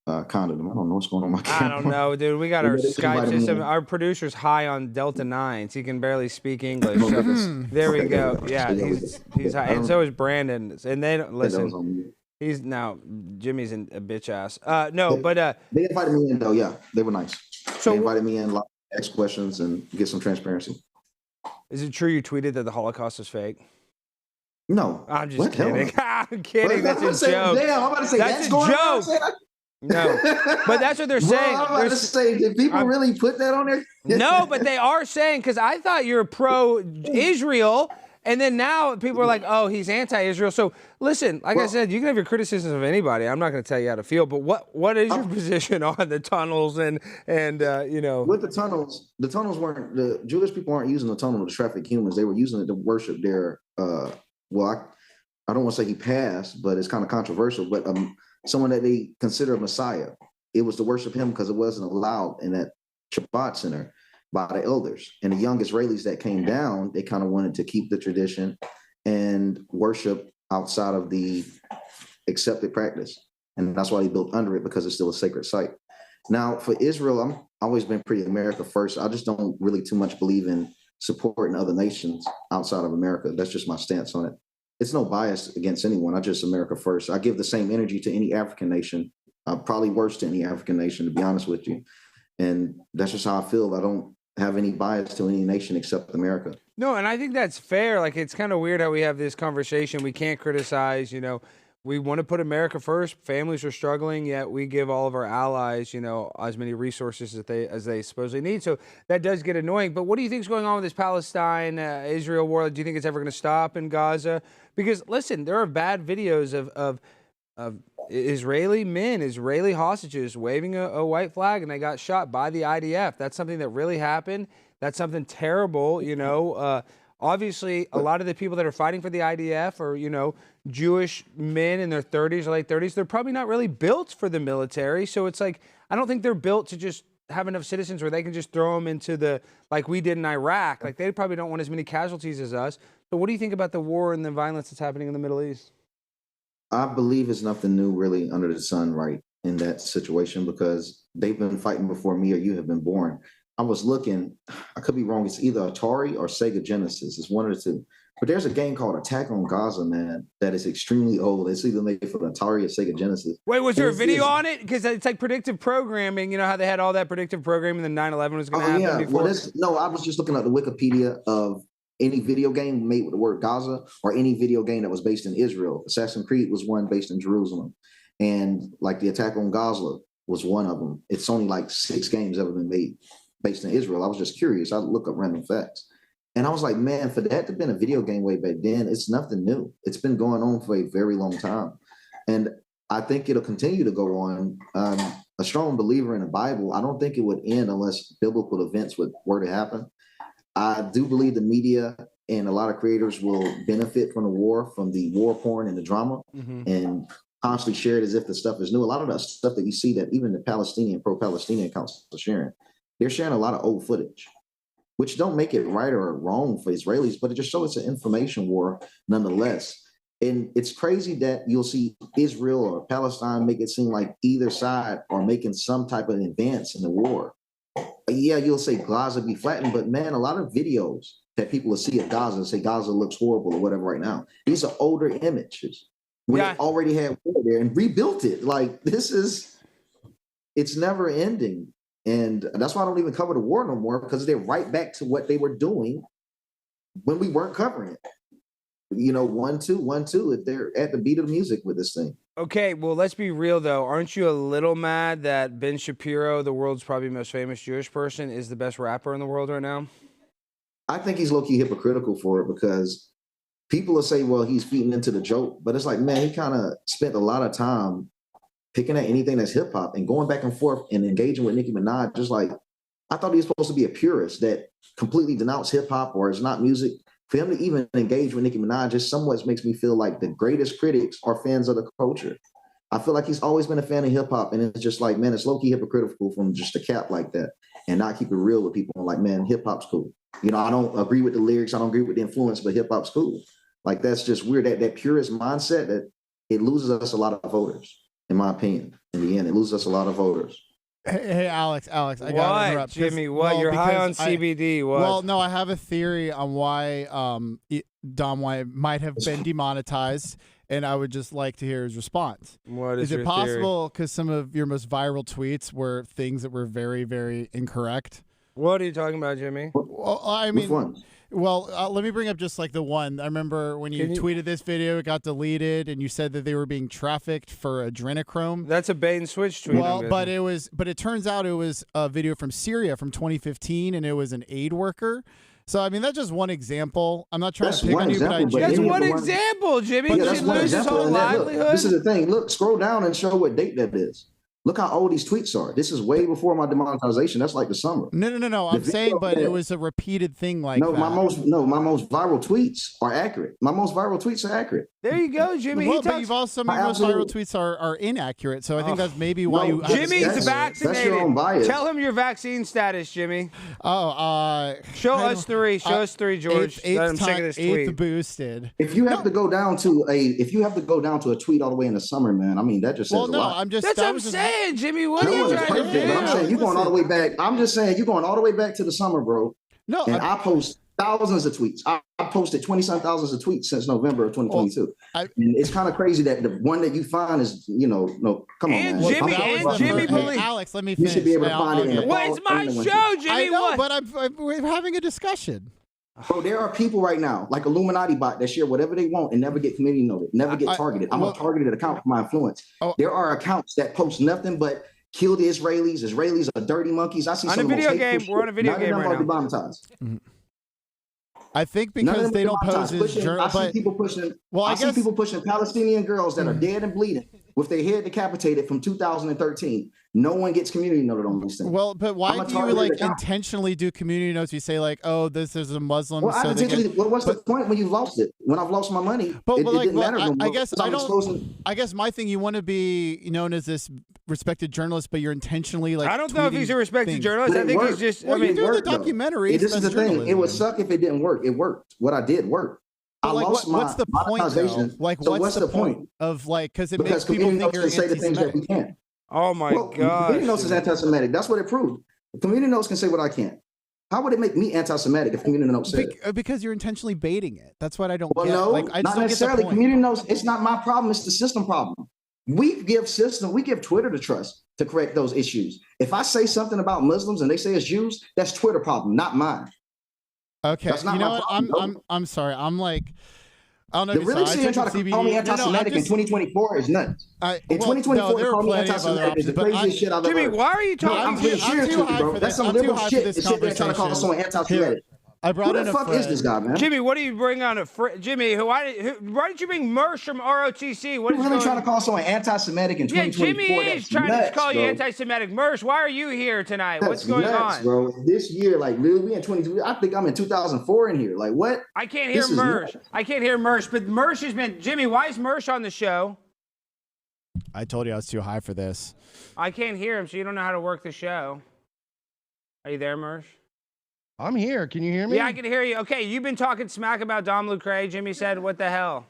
kind of them. I don't know what's going on with my camera. I don't know, dude. We got our They Skype invited me system. in. Our producer's high on Delta 9s. He can barely speak English. So there we go. Yeah, he's high. And so is Brandon. And they don't That was listen. on me. He's now Jimmy's a bitch ass. They invited me in though. Yeah, they were nice. So they invited me in, like, ask questions and get some transparency. is it true you tweeted that the Holocaust is fake? No, I'm just What? Hell kidding. no. I'm kidding. Well, That's a joke. Damn, I'm about to say That's a going joke. on. I said, No, but that's what they're Bro, saying. I'm about to say, did people really put that on there? No, but they are saying, because I thought you're pro-Israel, And then now people are like, oh, he's anti-Israel. So listen, like I said, you can have your criticisms of anybody. I'm not going to tell you how to feel, but what is your position on the tunnels and you know? With the tunnels weren't, the Jewish people aren't using the tunnel to traffic humans. They were using it to worship their, I don't want to say he passed, but it's kind of controversial, but someone that they consider a Messiah. It was to worship him because it wasn't allowed in that Shabbat center by the elders. And the young Israelis that came down, they kind of wanted to keep the tradition and worship outside of the accepted practice. And that's why they built under it, because it's still a sacred site. Now, for Israel, I've always been pretty America first. I just don't really too much believe in supporting other nations outside of America. That's just my stance on it. It's no bias against anyone. I just America first. I give the same energy to any African nation, probably worse to any African nation, to be honest with you. And that's just how I feel. I don't have any bias to any nation except America. No, and I think that's fair. Like, it's kind of weird how we have this conversation. We can't criticize, you know, we want to put America first. Families are struggling, yet we give all of our allies, you know, as many resources as they supposedly need. So that does get annoying. But what do you think is going on with this Palestine-Israel war? Do you think it's ever going to stop in Gaza? Because, listen, there are bad videos of Israeli men, Israeli hostages waving a white flag, and they got shot by the IDF. That's something that really happened. That's something terrible, you know. Obviously, a lot of the people that are fighting for the IDF are, you know, Jewish men in their 30s or late 30s. They're probably not really built for the military. So it's like, I don't think they're built to just have enough citizens where they can just throw them into the, like we did in Iraq. Like, they probably don't want as many casualties as us. So what do you think about the war and the violence that's happening in the Middle East? I believe it's nothing new really under the sun, right, in that situation, because they've been fighting before me or you have been born. I was looking, I could be wrong, it's either Atari or Sega Genesis. It's one of the two. But there's a game called Attack on Gaza, man, that is extremely old. It's either made for Atari or Sega Genesis. Wait, was there a video on it? Because it's like predictive programming. You know how they had all that predictive programming and then 9/11 was going to happen before? Well, no, I was just looking at the Wikipedia of any video game made with the word Gaza or any video game that was based in Israel. Assassin's Creed was one based in Jerusalem. And like the Attack on Gaza was one of them. It's only like 6 games ever been made based in Israel. I was just curious. I look up random facts. And I was like, man, for that to have been a video game way back then, it's nothing new. It's been going on for a very long time. And I think it'll continue to go on. A strong believer in the Bible, I don't think it would end unless biblical events were to happen. I do believe the media and a lot of creators will benefit from the war, from the war porn and the drama, and constantly share it as if the stuff is new. A lot of that stuff that you see that even the Palestinian, pro-Palestinian accounts are sharing, they're sharing a lot of old footage, which don't make it right or wrong for Israelis, but it just shows it's an information war nonetheless. And it's crazy that you'll see Israel or Palestine make it seem like either side are making some type of advance in the war. Yeah, you'll say Gaza be flattened, but man, a lot of videos that people will see of Gaza and say Gaza looks horrible or whatever right now, these are older images. We already had war there and rebuilt it. Like, it's never ending. And that's why I don't even cover the war no more, because they're right back to what they were doing when we weren't covering it. You know, 1-2, 1-2, if they're at the beat of the music with this thing. Okay, well, let's be real, though. Aren't you a little mad that Ben Shapiro, the world's probably most famous Jewish person, is the best rapper in the world right now? I think he's low-key hypocritical for it, because people will say, well, he's feeding into the joke. But it's like, man, he kind of spent a lot of time picking at anything that's hip-hop and going back and forth and engaging with Nicki Minaj. Just like, I thought he was supposed to be a purist that completely denounced hip-hop or is not music. For him to even engage with Nicki Minaj just somewhat makes me feel like the greatest critics are fans of the culture. I feel like he's always been a fan of hip hop, and it's just like, man, it's low key hypocritical from just to cap like that and not keep it real with people. Like, man, hip hop's cool. You know, I don't agree with the lyrics, I don't agree with the influence, but hip hop's cool. Like, that's just weird. That purist mindset, that it loses us a lot of voters, in my opinion. In the end, it loses us a lot of voters. Hey, Alex, I gotta interrupt. Jimmy, what? You're high on CBD. What? Well, no, I have a theory on why Dom White might have been demonetized, and I would just like to hear his response. What is it possible because some of your most viral tweets were things that were very, very incorrect? What are you talking about, Jimmy? Well, I mean, let me bring up just like the one. I remember when you tweeted this video, it got deleted, and you said that they were being trafficked for adrenochrome. That's a bait and switch tweet. Well, but it turns out it was a video from Syria from 2015, and it was an aid worker So I mean, that's just one example. I'm not trying That's to pick one on you, but I example, but That's any one of the ones- example, Jimmy. Yeah, He that's should one lose his example. whole And that, look, livelihood. this is the thing. Look, scroll down and show what date that is. Look how old these tweets are. This is way before my demonetization. That's like the summer. No. I'm saying, but it was a repeated thing like no, that. my most viral tweets are accurate. My most viral tweets are accurate. There you go, Jimmy. Well, He but talks- you've also some of your most viral tweets are inaccurate. So I think that's maybe why you. Jimmy's that's vaccinated. your own bias. Tell him your vaccine status, Jimmy. Show us three. Show us three, George. I'm sick of this tweet. Eighth boosted. If you have to go down to a tweet all the way in the summer, man, I mean that just says a lot. I'm just. That's what I'm saying, Jimmy. What are No you one is trying to perfect, but I'm do? saying you're going all the way back. I'm just saying you're going all the way back to the summer, bro. No, and I post thousands of tweets. I posted 20-some thousands of tweets since November of 2022. And it's kind of crazy that the one that you find is, no, come on, And man. Jimmy, Hey, Alex, let me finish. You should be able to find it in the Well, it's my show, Jimmy. I know, What? but we're having a discussion. Bro, there are people right now, like Illuminati bot, that share whatever they want and never get community noted, never get targeted. I'm a targeted account for my influence. There are accounts that post nothing but kill the Israelis. Israelis are dirty monkeys. I see on some a of the most video hateful game. We're on a shit. video None game of them right are now. demonetized. I think None of because them they are don't pose demonetized. as journal, I see but people pushing. well, I see people pushing Palestinian girls that are dead and bleeding with their head decapitated from 2013. No one gets community noted on these things. well, but why I'm a do you targeted account. intentionally do community notes? You say like, oh, this is a Muslim. Well, so I they intentionally. get, Well, what's the point when you've lost it? When I've lost my money, but, it didn't matter no more. I guess because I I'm don't. exposing. I guess my thing, you want to be known as this respected journalist, but you're intentionally like. I don't know if he's a respected things. journalist. But I it think he's worked. just. Well, I mean, you're doing the though. documentary. This is the thing. It would suck if it didn't work. It worked. What I did worked. I But, like, lost what's the my point, though? monetization. Like, So what's the point of like because it Because makes people community think notes you're can say the things that we anti-Semitic. can't. oh my Well, God. community notes is anti-Semitic. That's what it proved. Community notes can say what I can't. How would it make me anti-Semitic if community notes said it? Because you're intentionally baiting it. That's what I don't Well, get. no, Like, I just not don't get the necessarily. point. Community notes. It's not my problem. It's the system problem. We give Twitter the trust to correct those issues. If I say something about Muslims and they say it's Jews, that's Twitter problem, not mine. Okay, That's not you know my what? problem, I'm sorry. I'm like, I don't know. The if you really saw, I saying took trying a to call me CBD. anti-Semitic in 2024 is nuts. In 2024, no, there to are call me plenty of other anti-Semitic is the options, but craziest shit I've ever Jimmy, heard. why are you No, I'm talking? pretty serious too with you, high bro. for That's this. some I'm too liberal high for shit. this The shit they're trying to call conversation. someone anti-Semitic. I brought Who in the a fuck friend. is this guy, man? Jimmy, what do you bring on a Jimmy? Why did you bring Mersh from ROTC? What You're is really going trying to call someone anti-Semitic in Yeah, 2024? Jimmy is That's trying nuts, to call you bro. anti-Semitic. Mersh, why are you here tonight? That's What's going nuts, on? bro. This year, like, really, we in 22. I think I'm in 2004 in here. Like, what? I can't hear This is Mersh. nuts. I can't hear Mersh, but Mersh has been. Jimmy, why is Mersh on the show? I told you I was too high for this. I can't hear him, so you don't know how to work the show. Are you there, Mersh? I'm here. Can you hear me? Yeah, I can hear you. Okay, you've been talking smack about Dom Lucre. Jimmy said, what the hell?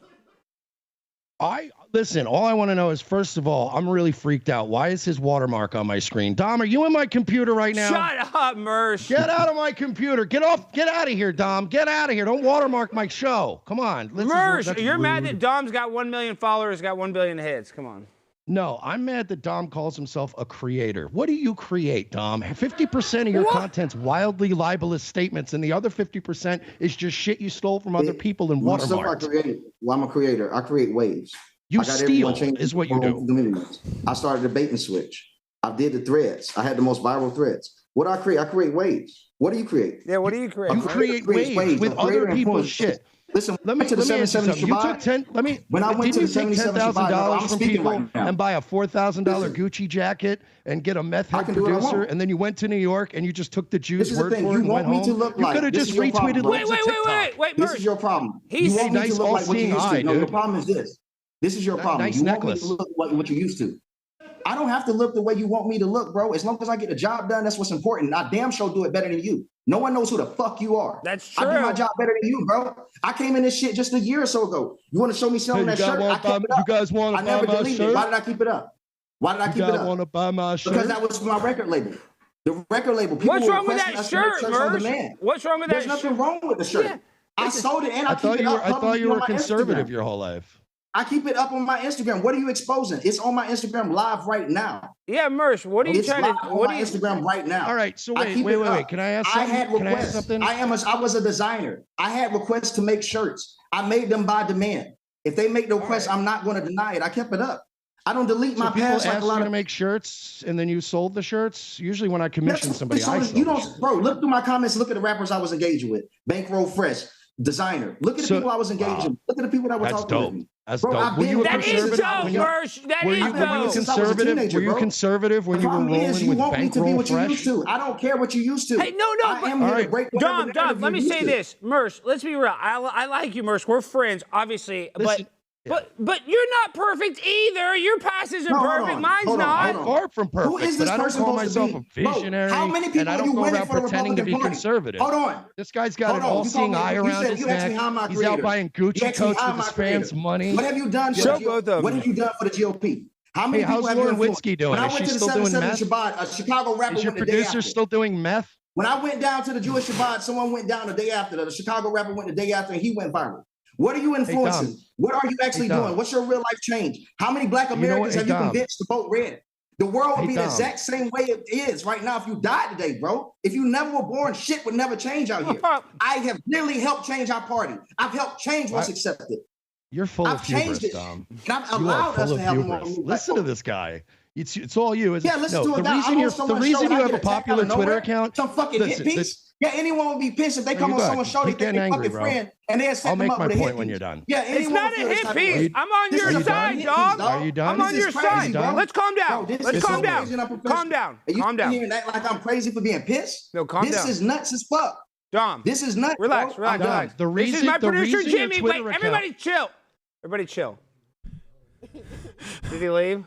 Listen, all I want to know is, first of all, I'm really freaked out. Why is his watermark on my screen? Dom, are you in my computer right now? Shut up, Mersh. Get out of my computer. Get out of here, Dom. Get out of here. Don't watermark my show. Come on. Mersh, you're mad that Dom's got 1 million followers, got 1 billion hits. Come on. No, I'm mad that Dom calls himself a creator. What do you create, Dom? 50% of your content's wildly libelous statements, and the other 50% is just shit you stole from other people and Well, so I watermarked. create. Well, I'm a creator. I create waves. You I got steal everyone changing is what you their do. own communities. I started a bait and switch. I did the threads. I had the most viral threads. What do I create? I create waves. What do you create? Yeah, what do you create? You create waves with other people's shit. Listen, Let me to the ask you 77 something. You Shabbat. took 10. Let me. When I went to didn't the you take 77 Shabbat, $10,000 I'm from speaking people right now. and buy a $4,000 Listen. Gucci jacket and get a meth I head can do what I producer, want. and then you went to New York and you just took the Jews' This is the word thing. for You it and want went me to home? look You like could have this just is your problem, retweeted bro. loads of TikTok. Wait, This Mersh. is your problem. He's- You Hey, want me nice to look like what you all-seeing used eye, to. No, the dude. problem is this. This is your problem. Nice you necklace. want me to look like what you used to. I don't have to look the way you want me to look, bro. As long as I get the job done, that's what's important. I damn sure do it better than you. No one knows who the fuck you are. That's I do true. my job better than you, bro. I came in this shit just a year or so ago. You want to show me selling that shirt? I kept it up. You guys want I to never buy my deleted it. shirt? Why did I keep it up? Why did I keep You it guys up? want to buy my shirt? Because that was my record label. The record label. People What's were wrong with requesting that us to make shirt, shirts on Mersh? demand. What's wrong with There's that nothing shirt? wrong with the shirt. Yeah. I sold it and I I keep thought it you were. up I thought publicly you on were my conservative Instagram. your whole life. I keep it up on my Instagram. What are you exposing? It's on my Instagram live right now. Yeah, Mersh, what are you It's trying live to? on What my are you? Instagram right now. All right. So I keep it up. wait. Can I ask something? I had Can I ask requests. something? I was a designer. I had requests to make shirts. I made them by demand. If they make the request, I'm not going to deny it. I kept it up. I don't delete my So people past like ask a lot you of. to make shirts, and then you sold the shirts. Usually, when I commission somebody, I sell you the don't, shirts. bro. Look through my comments. Look at the rappers I was engaging with. Bankroll Fresh, Designer. Look at the people I was engaging with. Look at the people that were That's talking dope. with me. That's Bro, dope. Were you a That is conservative? dope, Mersh. That is dope. Conservative? Were you conservative when you were rolling with Bankroll Fresh? I don't care what you used to. Hey, no. I am here to break whatever Dom, let me you say used to. this. Mersh, let's be real. I like you, Mersh. We're friends, obviously. Listen, But you're not perfect either. Your past isn't No, hold perfect. on. Mine's Hold on, not. hold on. Far from perfect, Who is this but I don't person call supposed to myself a be? Bro, visionary, how many people and I are don't you go winning around for the pretending to be Republican Party? conservative. Hold on. This guy's got Hold an on. You all-seeing called me- eye you around said- his you asked me neck. how am I He's creator. out buying You Gucci asked me coats how with am I his creator. fans' money. What have you done for Show the both of them. What have you done for the GOP? How many Hey, how's people have you Lauren influenced? Witzke doing? When I Is went she to the still doing 77 meth? Shabbat, a Chicago rapper Is your went the day producer after. still doing meth? When I went down to the Jewish Shabbat, someone went down the day after. The Chicago rapper went the day after, and he went viral. What are you influencing? Dom. What are you actually Dom. doing? What's your real life change? How many Black You know what? Americans Hey, have you Dom. convinced to vote red? The world would Hey, be the Dom. exact same way it is right now if you died today, bro. If you never were born, shit would never change out here. I have literally helped change our party. I've helped change what's accepted. You're full I've of hubris, changed it. Dom. And I've You are allowed us full to of have a more hubris. new Listen to this guy. It's all you, isn't Yeah, it? listen No, to it. the Now, reason I'm you're on the someone's reason show and you I have a get attacked out popular of Twitter nowhere. account. Some fucking hit Listen, piece. Yeah, anyone would be pissed if they No, come you on go someone's ahead. show, they Keep think getting they angry, fucking bro. friend, and they set I'll them make up my with a point hit when piece. you're done. Yeah, It's anyone not a would feel this hit type of piece. way. I'm on This your is a side, fucking hit dog. piece, dog. Are you done? I'm on This your is crazy, side. bro. Let's calm down. Bro, this Let's is calm so down. crazy and unprofessional. Calm down. And you Calm sit here down. and act like I'm crazy for being pissed? No, calm This down. is nuts as fuck. Dom. This is nuts, Relax, bro. relax, I'm relax. The This is reason- my the producer, reason your Jimmy. Twitter Wait, account- everybody chill. Everybody chill. Did he leave?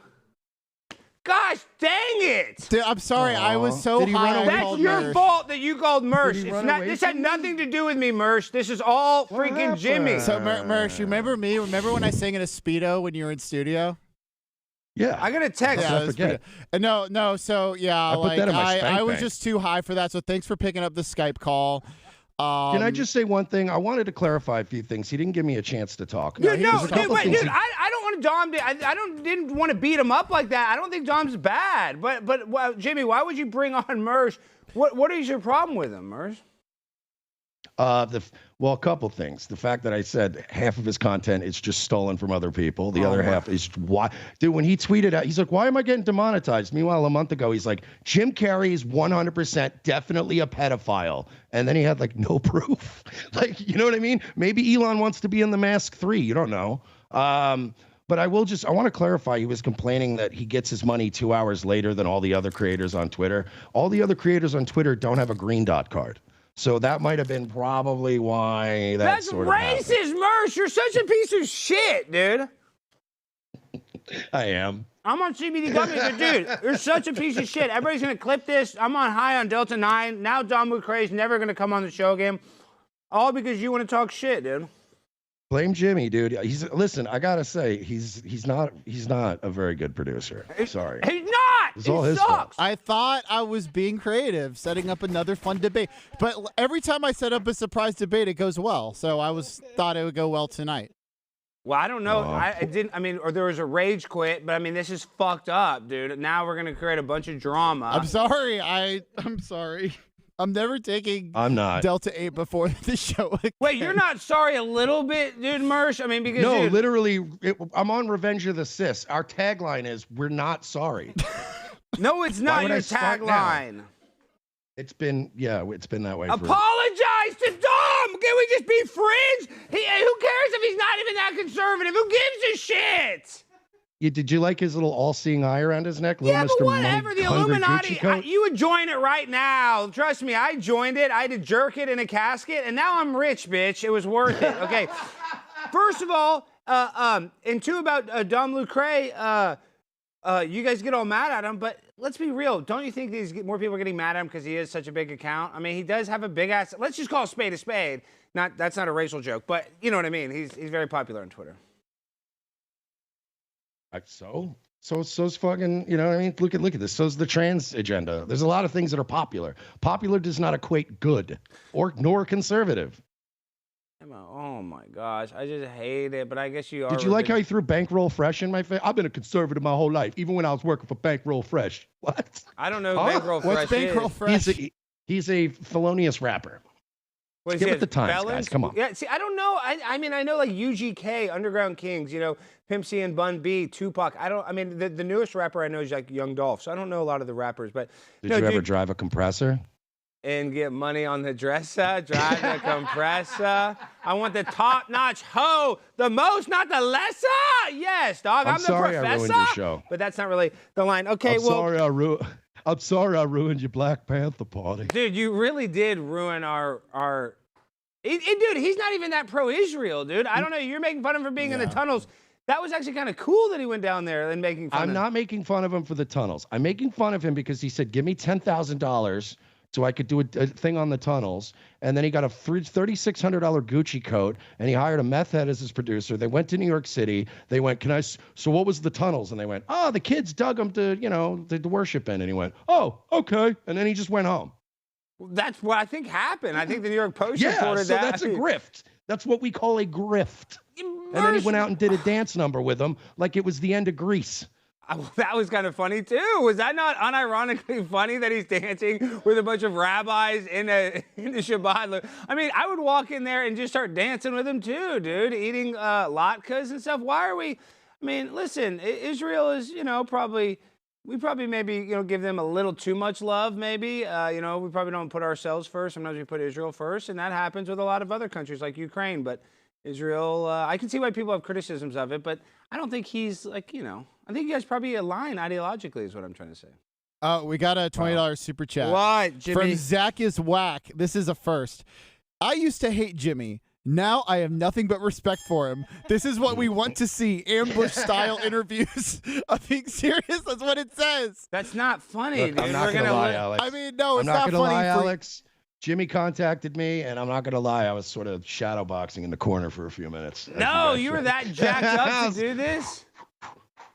Gosh dang it! Dude, I'm sorry. I was so Did he run high. I away? That's called your Mersh. fault that you called Mersh. Did he It's run not. away This had from nothing to do with me, Mersh. This is all freaking happened? Jimmy. So Mersh, you remember me? Remember when I sang in a Speedo when you were in studio? Yeah. I got a text. Yeah. that was forget. pretty- No. So yeah, put like that in my I spank was bank. just too high for that. So thanks for picking up the Skype call. Can I just say one thing? I wanted to clarify a few things. He didn't give me a chance to talk. Dude, he no, was a dude, couple wait, things dude. I don't want Dom to. Didn't want to beat him up like that. I don't think Dom's bad. But well, Jimmy, why would you bring on Mersh? What is your problem with him, Mersh? Well, a couple things. The fact that I said half of his content is just stolen from other people. The other half is why. Dude, when he tweeted out, he's like, "Why am I getting demonetized?" Meanwhile, a month ago, he's like, "Jim Carrey is 100% definitely a pedophile," and then he had like no proof. Like, you know what I mean? Maybe Elon wants to be in The Mask 3. You don't know. But I want to clarify, he was complaining that he gets his money 2 hours later than all the other creators on Twitter. All the other creators on Twitter don't have a green dot card. So that might have been probably why That's sort of happened. racist, Mersh. You're such a piece of shit, dude. I am. I'm on CBD gummies, but dude, you're such a piece of shit. Everybody's gonna clip this. I'm on high on Delta 9. Now Dom Lucre is never gonna come on the show again. All because you want to talk shit, dude. Blame Jimmy, dude. Listen, I gotta say, he's not a very good producer. Sorry. He's not. It's all He his fault. sucks. I thought I was being creative, setting up another fun debate. But every time I set up a surprise debate, it goes well. So I thought it would go well tonight. Well, I don't know. I didn't. I mean, or there was a rage quit, but I mean, this is fucked up, dude. Now we're gonna create a bunch of drama. I'm sorry. I'm sorry. I'm never taking I'm not. Delta 8 before the show again. Wait, you're not sorry a little bit, dude, Mersh? I mean, because No, dude, literally, I'm on Revenge of the Cis. Our tagline is, "We're not sorry." no, it's not would your I start now? tagline. It's been that way. Apologize to Dom. Can we just be friends? Who cares if he's not even that conservative? Who gives a shit? Did you like his little all-seeing eye around his neck? Yeah, Little but Mr. whatever. The Hungry Illuminati, Gucci coat? you would join it right now. Trust me, I joined it. I had to jerk it in a casket, and now I'm rich, bitch. It was worth it. Okay. First of all, and two about Dom Lucre, you guys get all mad at him, but let's be real. Don't you think more people are getting mad at him because he is such a big account? I mean, he does have a big ass. Let's just call a spade a spade. That's not a racial joke, but you know what I mean. He's very popular on Twitter. So's fucking, you know what I mean? Look at this. So's the trans agenda. There's a lot of things that are popular. Popular does not equate good nor conservative. Oh my gosh, I just hate it, but I guess you are. Did you like how he threw Bankroll Fresh in my face? I've been a conservative my whole life, even when I was working for Bankroll Fresh. What? I don't know who Bankroll Fresh What's Bankroll is. Fresh? He's a felonious rapper. What, Get with the times, felons? guys. Come on. Yeah, see, I don't know. I mean, I know like UGK, Underground Kings, you know, Pimp C and Bun B, Tupac. I mean, the newest rapper I know is like Young Dolph, so I don't know a lot of the rappers. But Did you ever drive a compressor? And get money on the dresser, drive the compressor. I want the top-notch hoe, the most, not the lesser. Yes, dog. I'm sorry the I professor. ruined your show. But that's not really the line. Okay, I'm sorry I ruined your Black Panther party. Dude, you really did ruin our. Dude, he's not even that pro-Israel, dude. I don't know. You're making fun of him for being in the tunnels. That was actually kind of cool that he went down there and making fun. I'm not making fun of him for the tunnels. I'm making fun of him because he said, "Give me $10,000." So I could do a thing on the tunnels. And then he got a $3,600 Gucci coat, and he hired a meth head as his producer. They went to New York City. They went, so what was the tunnels? And they went, oh, the kids dug them to, to worship in. And he went, oh, okay. And then he just went home. That's what I think happened. I think the New York Post reported that. That's a grift. That's what we call a grift. And then he went out and did a dance number with them like it was the end of Grease. That was kind of funny too. Was that not unironically funny that he's dancing with a bunch of rabbis in the Shabbat? I mean, I would walk in there and just start dancing with them too, dude. Eating latkes and stuff. Why are we? I mean, listen, Israel is, we probably maybe give them a little too much love. Maybe we probably don't put ourselves first. Sometimes we put Israel first, and that happens with a lot of other countries like Ukraine. But Israel, I can see why people have criticisms of it, but I don't think he's like, I think you guys probably align ideologically is what I'm trying to say. We got a $20 super chat. What, Jimmy? From Zach is Whack. This is a first. I used to hate Jimmy. Now I have nothing but respect for him. This is what we want to see. Ambush-style interviews. I'm being serious. That's what it says. That's not funny, Look, dude. I'm not going to lie, Alex. I mean, no, it's not I'm not funny. going to lie, Alex. Jimmy contacted me, and I'm not going to lie. I was sort of shadowboxing in the corner for a few minutes. No, you were that jacked up to do this?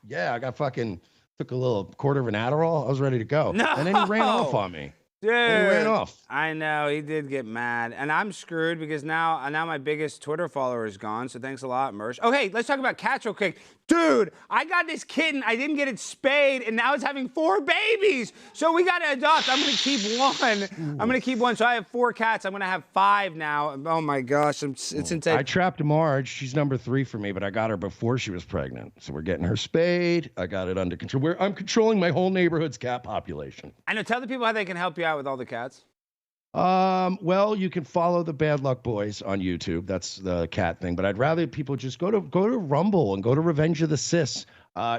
Yeah, I got took a little quarter of an Adderall. I was ready to go. No. And then he ran off on me. Dude, he ran off. I know, he did get mad. And I'm screwed because now my biggest Twitter follower is gone, so thanks a lot, Mersh. Okay, let's talk about cats real quick. Dude, I got this kitten. I didn't get it spayed, and now it's having 4 babies. So we got to adopt. I'm going to keep one. So I have 4 cats. I'm going to have 5 now. Oh, my gosh. It's insane. I trapped Marge. She's number 3 for me, but I got her before she was pregnant. So we're getting her spayed. I got it under control. I'm controlling my whole neighborhood's cat population. I know. Tell the people how they can help you out with all the cats. Well, you can follow the Bad Luck Boys on YouTube. That's the cat thing. But I'd rather people just go to Rumble and go to Revenge of the Sis.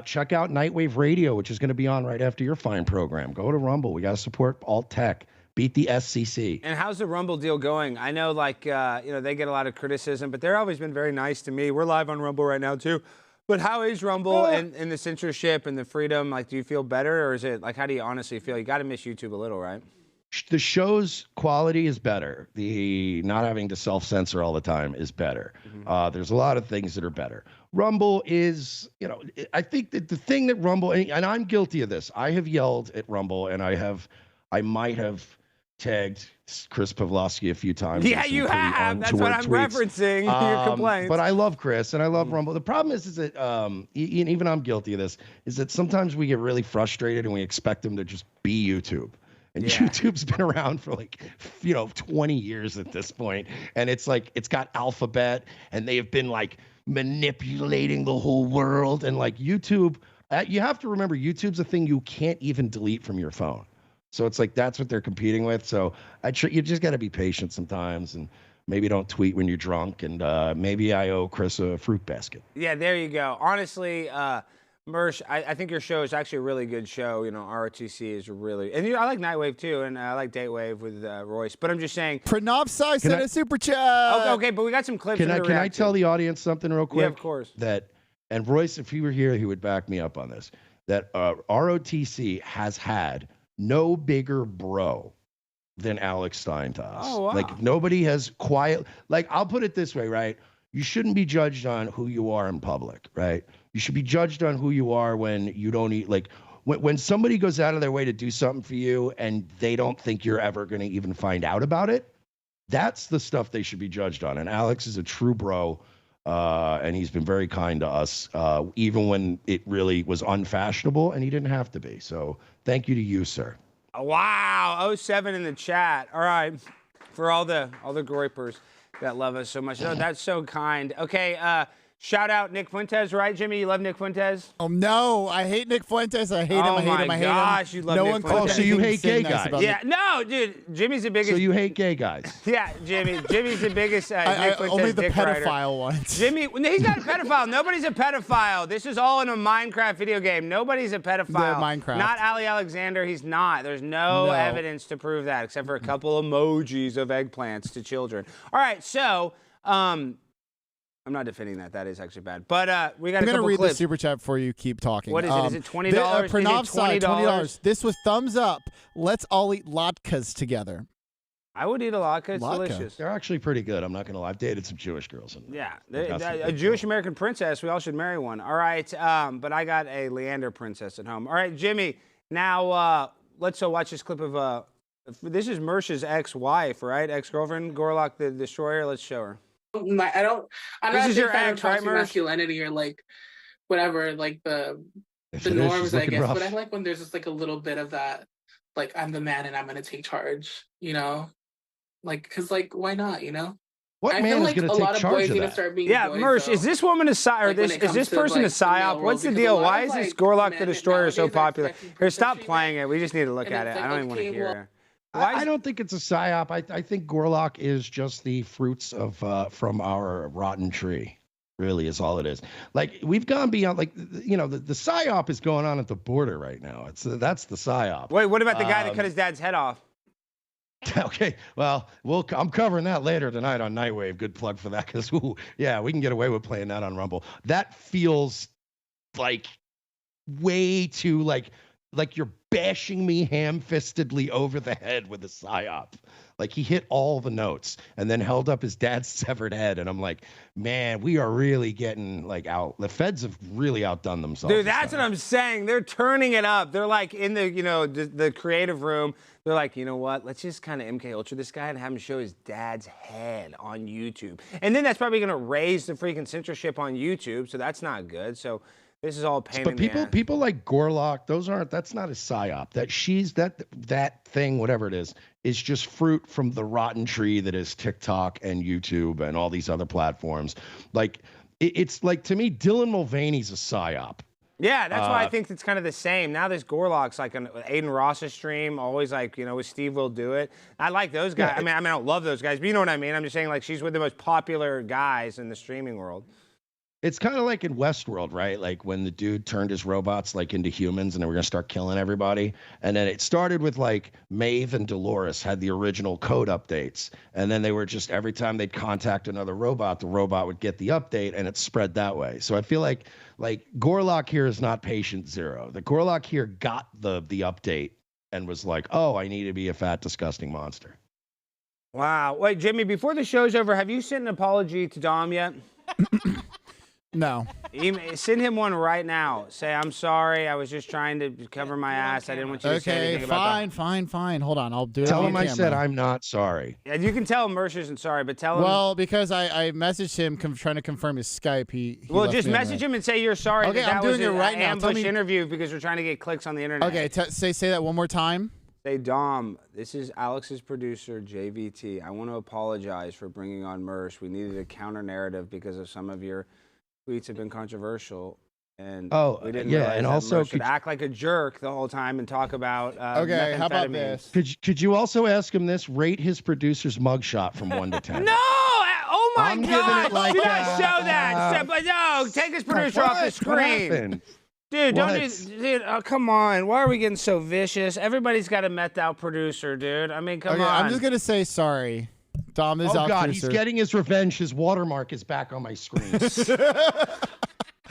Check out Nightwave Radio, which is going to be on right after your fine program. Go to Rumble. We got to support alt tech. Beat the SCC. And how's the Rumble deal going? I know, they get a lot of criticism, but they've always been very nice to me. We're live on Rumble right now too. But how is Rumble and the censorship and the freedom? Like, do you feel better, or is it how do you honestly feel? You got to miss YouTube a little, right? The show's quality is better. The not having to self-censor all the time is better. Mm-hmm. There's a lot of things that are better. Rumble is, I think that the thing that Rumble, and I'm guilty of this. I have yelled at Rumble, and I might have tagged Chris Pavlovsky a few times. Yeah, you have. That's what I'm referencing. Your complaints. But I love Chris, and I love Rumble. The problem is that even I'm guilty of this. Is that sometimes we get really frustrated and we expect them to just be YouTube. And YouTube's been around for 20 years at this point. And it's got Alphabet, and they have been manipulating the whole world. And YouTube, you have to remember, YouTube's a thing you can't even delete from your phone. So it's that's what they're competing with. So you just got to be patient sometimes, and maybe don't tweet when you're drunk. And maybe I owe Chris a fruit basket. Yeah, there you go. Honestly, Mersh, I think your show is actually a really good show. ROTC is really, and I like Nightwave too, and I like Datewave with Royce. But I'm just saying, Pranav Sai sent a super chat. Okay, but we got some clips. Can I tell the audience something real quick? Yeah, of course. And Royce, if he were here, he would back me up on this. That ROTC has had no bigger bro than Alex Stein to us. Oh, wow. Nobody has I'll put it this way, right? You shouldn't be judged on who you are in public, right? You should be judged on who you are when you don't eat. When somebody goes out of their way to do something for you and they don't think you're ever going to even find out about it, that's the stuff they should be judged on. And Alex is a true bro, and he's been very kind to us, even when it really was unfashionable, and he didn't have to be. So thank you to you, sir. Wow, 07 in the chat. All right. for all the groypers that love us so much. Oh, that's so kind. Okay, shout out Nick Fuentes, right, Jimmy? You love Nick Fuentes? Oh no, I hate Nick Fuentes. I hate him. I hate him. I hate gosh, him. you love no Nick one Fuentes. called Oh, so you anything hate gay nice guys? about Yeah, Nick. no, dude. Jimmy's the biggest. So you hate gay guys? Yeah, Jimmy's the biggest. Nick Fuentes only the dick pedophile rider. ones. Jimmy, he's not a pedophile. Nobody's a pedophile. This is all in a Minecraft video game. Nobody's a pedophile. Minecraft. Not Ali Alexander. He's not. There's no evidence to prove that, except for a couple emojis of eggplants to children. All right, so I'm not defending that. That is actually bad. But we got I'm a couple gonna read clips. the super chat before you keep talking. What is it? Is it $20? Pranav Is it side, $20? This was thumbs up. Let's all eat latkes together. I would eat a latke. It's Latke. delicious. They're actually pretty good. I'm not gonna lie. I've dated some Jewish girls. And Yeah, got some a good Jewish girls. American princess. We all should marry one. All right, but I got a Leander princess at home. All right, Jimmy. Now let's watch this clip of this is Mersh's ex-wife, right? Ex-girlfriend, Gorlock the Destroyer. Let's show her. I'm not This a is big your fan ex, of right, toxic Mersh? masculinity or like whatever, like the If it is, norms, she's I looking guess. rough. But I like when there's just like a little bit of that, like I'm the man and I'm gonna take charge, you know? Like, cause like why not, you know? What I man feel is like gonna a take lot of charge boys of need to that? start being Yeah, boys, Mersh, though. is this woman a psy or Like, when this it is this comes to, person like, a the male psyop? role, What's the because a deal? lot Why of, is this like, Gorlock the men Destroyer so nowadays are popular? expecting Here, stop perfection, playing it. We just need to look and at it's it. like, I don't even want to okay, hear well- it. I don't think it's a psyop. I think Gorlock is just the fruits of from our rotten tree. Really is all it is. Like we've gone beyond. Like you know, the psyop is going on at the border right now. That's the psyop. Wait, what about the guy that cut his dad's head off? Okay, well, I'm covering that later tonight on Nightwave. Good plug for that, because yeah, we can get away with playing that on Rumble. That feels like way too like you're bashing me ham-fistedly over the head with a psyop. Like he hit all the notes and then held up his dad's severed head, and I'm like, man, we are really getting like out. The feds have really outdone themselves. Dude, that's what I'm saying. They're turning it up. They're like in the, the creative room. They're like, you know what? Let's just kind of MK Ultra this guy and have him show his dad's head on YouTube. And then that's probably going to raise the freaking censorship on YouTube. So that's not good. So this is all pain in the ass. People like Gorlock, that's not a psyop. That thing, whatever it is just fruit from the rotten tree that is TikTok and YouTube and all these other platforms. Like it's like, to me, Dylan Mulvaney's a psyop. Yeah, that's why I think it's kind of the same. Now there's Gorlock's like an Aiden Ross's stream, always like, with Steve Will Do It. I like those guys. Yeah, I don't love those guys, but you know what I mean? I'm just saying, like, she's with the most popular guys in the streaming world. It's kind of like in Westworld, right? Like when the dude turned his robots like into humans and they were going to start killing everybody. And then it started with like Maeve and Dolores had the original code updates. And then they were just, every time they'd contact another robot, the robot would get the update and it spread that way. So I feel like Gorlock here is not patient zero. The Gorlock here got the update and was like, oh, I need to be a fat, disgusting monster. Wow. Wait, Jimmy, before the show's over, have you sent an apology to Dom yet? No. Send him one right now. Say, I'm sorry. I was just trying to cover my ass. I didn't want you to say Okay, anything about that. fine. Hold on, I'll do it. Tell on him I camera. said I'm not sorry. Yeah, you can tell Mersh isn't sorry, but tell him. Well, because I messaged him trying to confirm his Skype. He well, left just me on message red. him and say you're sorry. Okay, that I'm was doing it right an now. Tell ambush me- interview because we're trying to get clicks on the internet. Okay, say that one more time. Say, Dom, this is Alex's producer, JVT. I want to apologize for bringing on Mersh. We needed a counter narrative because of some of your tweets have been controversial. And we didn't realize and that also Mersh should act like a jerk the whole time and talk about Okay, how about methamphetamines. this? Could you also ask him this? Rate his producer's mugshot from 1 to 10. No! Oh my I'm giving God! it like, Do not show that! But no, take his producer off the What screen. happened? Dude, don't do, What? dude. Oh, come on! Why are we getting so vicious? Everybody's got a methed out producer, dude. I mean, come Okay, on. I'm just gonna say sorry. Dom is Oh out. God, producer. he's getting his revenge. His watermark is back on my screen.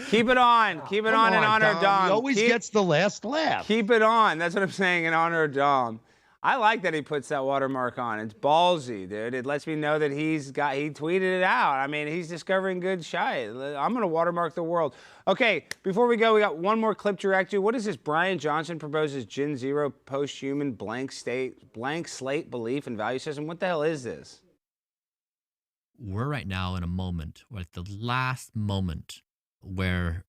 Keep it on. Keep it on in honor of Dom. He always gets the last laugh. Keep it on. That's what I'm saying in honor of Dom. I like that he puts that watermark on. It's ballsy, dude. It lets me know that he tweeted it out. I mean, he's discovering good shit. I'm going to watermark the world. Okay, before we go, we got one more clip to react to. What is this? Brian Johnson proposes Gen Zero post-human blank slate belief and value system. What the hell is this? We're right now in a moment, like the last moment where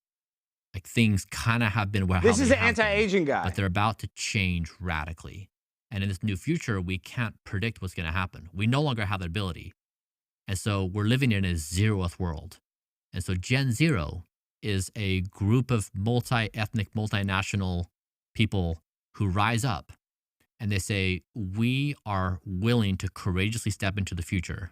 like things kind of have been where This how is they the have been, anti-aging guy. but they're about to change radically. And in this new future, we can't predict what's going to happen. We no longer have that ability. And so we're living in a zeroth world. And so Gen Zero is a group of multi-ethnic, multinational people who rise up and they say, we are willing to courageously step into the future.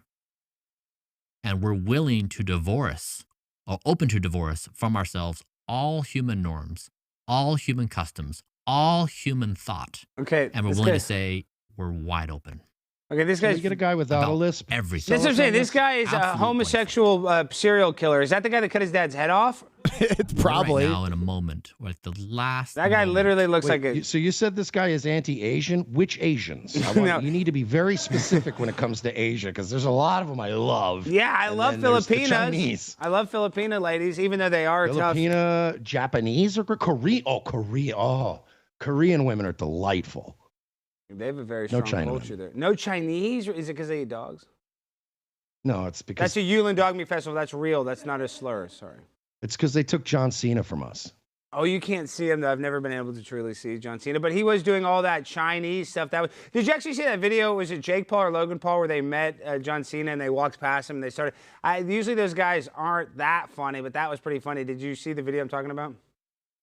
And we're willing to divorce or open to divorce from ourselves all human norms, all human customs, all human thought. Okay. And we're willing to say we're wide open. Okay, this guy's. We get a guy without a lisp. Everything. That's what I'm saying. This guy is a homosexual serial killer. Is that the guy that cut his dad's head off? It's probably. Right now in a moment, like the last. That guy literally looks Wait, like a. So you said this guy is anti-Asian? Which Asians? No. You need to be very specific when it comes to Asia, because there's a lot of them I love. Yeah, I And love then there's the Filipinas. Chinese. I love Filipina ladies, even though they are tough. Filipina, Japanese, or Korean? Oh, Korea. Oh, Korean women are delightful. They have a very No strong Chinamen. culture there. No Chinese? Is it because they eat dogs? No, it's because That's a Yulin Dog Meat Festival. That's real. That's not a slur. Sorry. it's because they took John Cena from us. Oh, you can't see him, though. I've never been able to truly see John Cena. But he was doing all that Chinese stuff. Did you actually see that video? Was it Jake Paul or Logan Paul where they met John Cena and they walked past him and they started? Usually those guys aren't that funny, but that was pretty funny. Did you see the video I'm talking about?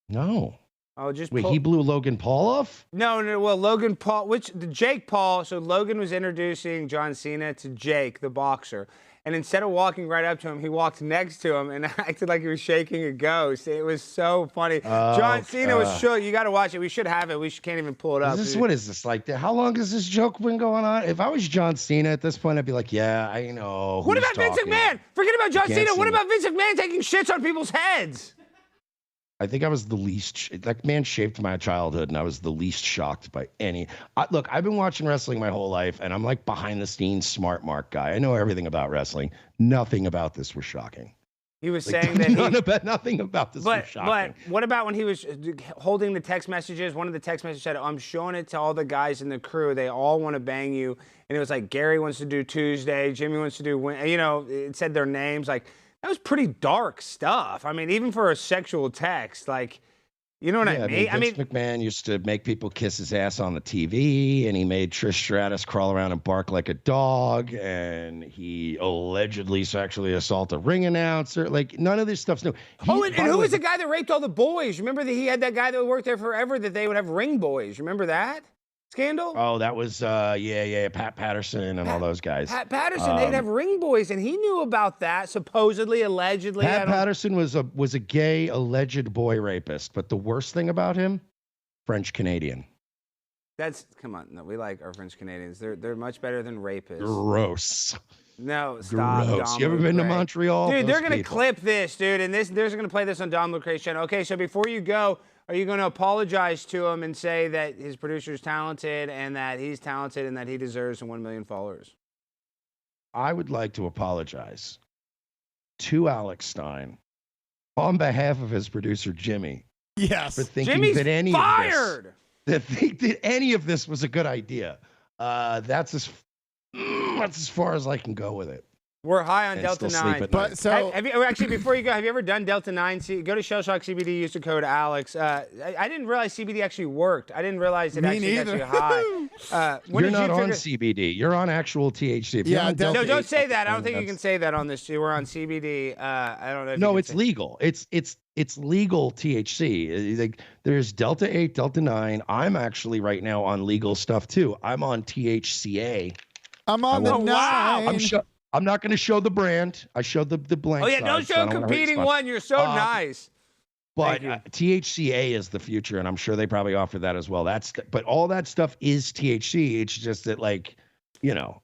No. Oh, just Wait, he blew Logan Paul off? No. Well, Logan Paul, Jake Paul. So Logan was introducing John Cena to Jake, the boxer. And instead of walking right up to him, he walked next to him and acted like he was shaking a ghost. It was so funny. John Cena was shook. You got to watch it. We should have it. Can't even pull it up. What is this like? How long has this joke been going on? If I was John Cena at this point, I'd be like, yeah, I know. What who's about Vince talking. McMahon? Forget about John Cena. What see about Vince McMahon taking shits on people's heads? I think I was the least. That man shaped my childhood, and I was the least shocked by any. Look, I've been watching wrestling my whole life, and I'm like behind the scenes smart mark guy. I know everything about wrestling. Nothing about this was shocking. He was saying that nothing about this was shocking. But what about when he was holding the text messages? One of the text messages said, I'm showing it to all the guys in the crew. They all want to bang you. And it was like, Gary wants to do Tuesday. Jimmy wants to do, it said their names. Like, that was pretty dark stuff. I mean, even for a sexual text, like, you know what I mean? Vince McMahon used to make people kiss his ass on the TV, and he made Trish Stratus crawl around and bark like a dog, and he allegedly sexually assaulted a ring announcer. Like, none of this stuff's new. And who was the guy that raped all the boys? Remember that he had that guy that worked there forever that they would have ring boys. Remember that scandal? Oh, that was, Pat Patterson and all those guys. Pat Patterson, they'd have ring boys, and he knew about that, supposedly, allegedly. Pat Patterson was a gay alleged boy rapist, but the worst thing about him, French Canadian. Come on, no, we like our French Canadians. They're much better than rapists. Gross. No, stop. Gross. Dom You ever been to Lucre. Montreal? Dude, they're Those gonna people. clip this, dude, and they're gonna play this on Dom Lucre's channel. Okay, so before you go, are you gonna apologize to him and say that his producer's talented and that he's talented and that he deserves 1 million followers? I would like to apologize to Alex Stein on behalf of his producer Jimmy. Yes. For thinking Jimmy's that any fired. of this, that any of this was a good idea. That's as far as I can go with it. We're high on And Delta still sleep 9. at But night. so Have you, actually, before you go, have you ever done Delta 9? Go to ShellShockCBD, use the code Alex. I didn't realize CBD actually worked. I didn't realize it Me actually got neither. you high. You're not on CBD. You're on actual THC. If you're Yeah, on Delta No, don't 8, say that. I don't think you that's- can say that on this. We're on CBD. I don't know. If you No, can it's say- legal. It's legal THC. Like, there's Delta 8, Delta 9. I'm actually right now on legal stuff too. I'm on THCA. I'm on the won't- nine. I'm not going to show the brand. I showed the blank. Oh, yeah, don't side, so show I a wanna hurt competing spot. one. You're so nice. But Thank you. THCA is the future, and I'm sure they probably offer that as well. But all that stuff is THC. It's just that, like,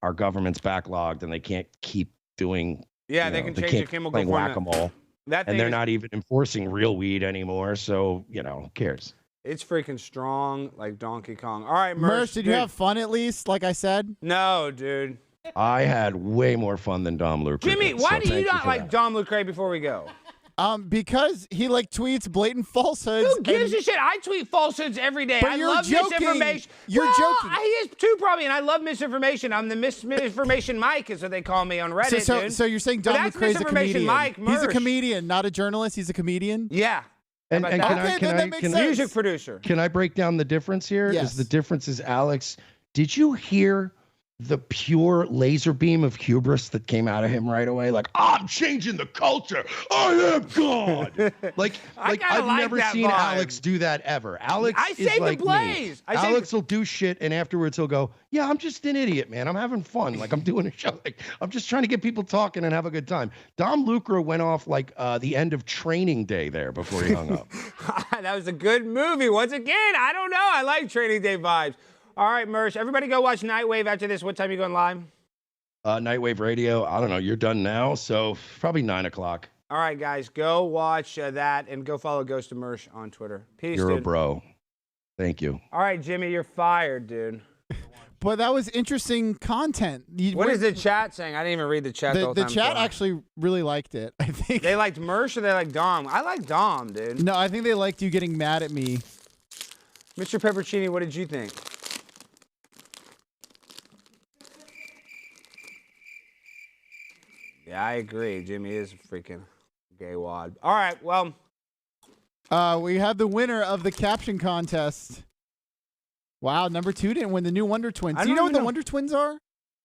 our government's backlogged and they can't keep doing. Yeah, they can change the chemical playing formula. whack-a-mole, That thing and they're is- not even enforcing real weed anymore. So who cares? It's freaking strong, like Donkey Kong. All right, Mersh, did you dude. have fun at least? Like I said. No, dude. I had way more fun than Dom Lucre. Jimmy, did, why so do you thank not for like that. Dom Lucre before we go? Because he tweets blatant falsehoods. Who gives a shit? I tweet falsehoods every day. But I you're love joking. misinformation. You're well, joking. He is too, probably, and I love misinformation. I'm the misinformation Mike, is what they call me on Reddit, dude. So you're saying But Dom that's Lucre's a misinformation comedian? Mike, He's a Mersh. comedian, not a journalist. He's a comedian. Yeah. And How can about I that? Okay, then that makes sense. Music producer. Can I break down the difference here? Yes. The difference is Alex Did you hear the pure laser beam of hubris that came out of him right away? Like, I'm changing the culture. I am God. like I've never seen vibe. Alex do that ever. Alex I is saved like the blaze. me. Alex will do shit, and afterwards he'll go, yeah, I'm just an idiot, man. I'm having fun. Like, I'm doing a show. Like, I'm just trying to get people talking and have a good time. Dom Lucre went off like the end of Training Day there before he hung up. That was a good movie. Once again, I don't know. I like Training Day vibes. All right, Mersh, everybody go watch Nightwave after this. What time are you going live? Nightwave Radio, I don't know. You're done now, so probably 9 o'clock. All right, guys, go watch that and go follow Ghost of Mersh on Twitter. Peace, You're dude. a bro. Thank you. All right, Jimmy, you're fired, dude. But that was interesting content. What is the chat saying? I didn't even read the chat. The chat actually really liked it. I think they liked Mersh or they liked Dom. I like Dom, dude. No, I think they liked you getting mad at me. Mr. Peppercini, what did you think? Yeah, I agree. Jimmy is a freaking gay wad. All right, well. We have the winner of the caption contest. Wow, number 2 didn't win the new Wonder Twins. Do you know what the Wonder Twins are?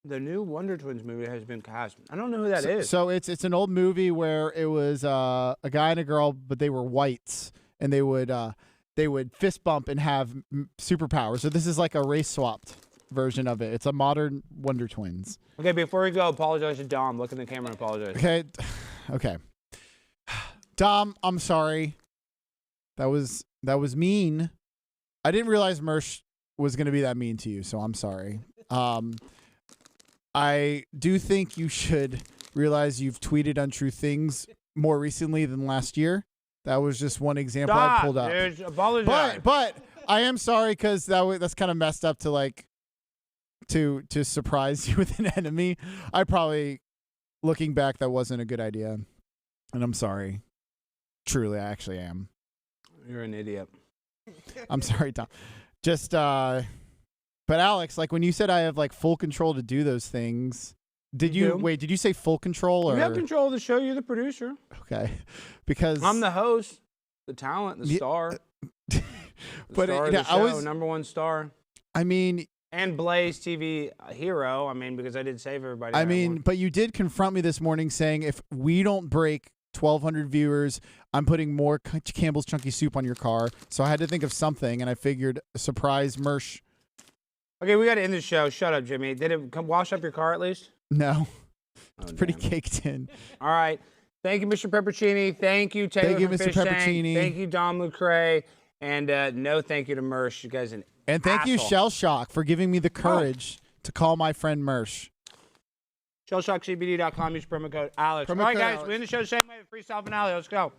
The new Wonder Twins movie has been cast. I don't know who that is. So it's an old movie where it was a guy and a girl, but they were whites, and they would fist bump and have superpowers. So this is like a race swapped version of it. It's a modern Wonder Twins. Okay, before we go, apologize to Dom. Look in the camera and apologize. Okay. Dom, I'm sorry. That was mean. I didn't realize Mersh was going to be that mean to you, so I'm sorry. I do think you should realize you've tweeted untrue things more recently than last year. That was just one example I pulled up. Dude, apologize. But I am sorry because that's kind of messed up to like to surprise you with an enemy. I probably, looking back, that wasn't a good idea, and I'm sorry. Truly, I actually am. You're an idiot. I'm sorry, Tom. Just but Alex, like when you said I have like full control to do those things, did you wait? Did you say full control or? You have control of the show. You're the producer. Okay, because I'm the host, the talent, the star. The star of the show, number one star. I mean. And Blaze TV hero. I mean, because I did save everybody. I mean, but you did confront me this morning saying if we don't break 1,200 viewers, I'm putting more Campbell's Chunky Soup on your car. So I had to think of something, and I figured a surprise Mersh. Okay, we got to end the show. Shut up, Jimmy. Did it come wash up your car at least? No. It's pretty caked in. All right. Thank you, Mr. Peppercini. Thank you, Taylor. Thank you, Mr. Peppercini. Thank you, Dom Lucre. And no thank you to Mersh. You guys an And thank you, asshole. ShellShock, for giving me the courage to call my friend Mersh. ShellShockCBD.com. Use promo code Alex. All right, guys. We end the show the same way. Freestyle finale. Let's go.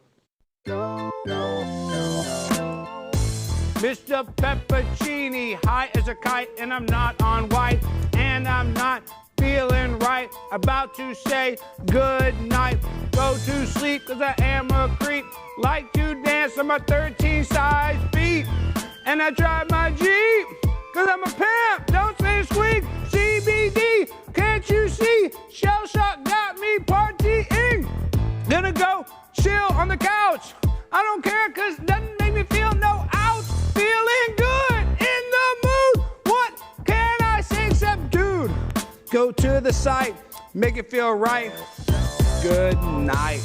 Mr. Peppercini, high as a kite, and I'm not on white, and I'm not feeling right. About to say good night. Go to sleep, cause I am a creep. Like to dance on my 13 size feet. And I drive my Jeep, cause I'm a pimp. Don't say squeak. CBD, can't you see? ShellShock got me partying. Gonna go chill on the couch. I don't care, cause it doesn't make me feel no ouch. Feeling good in the mood. What can I say except dude? Go to the site, make it feel right. Good night.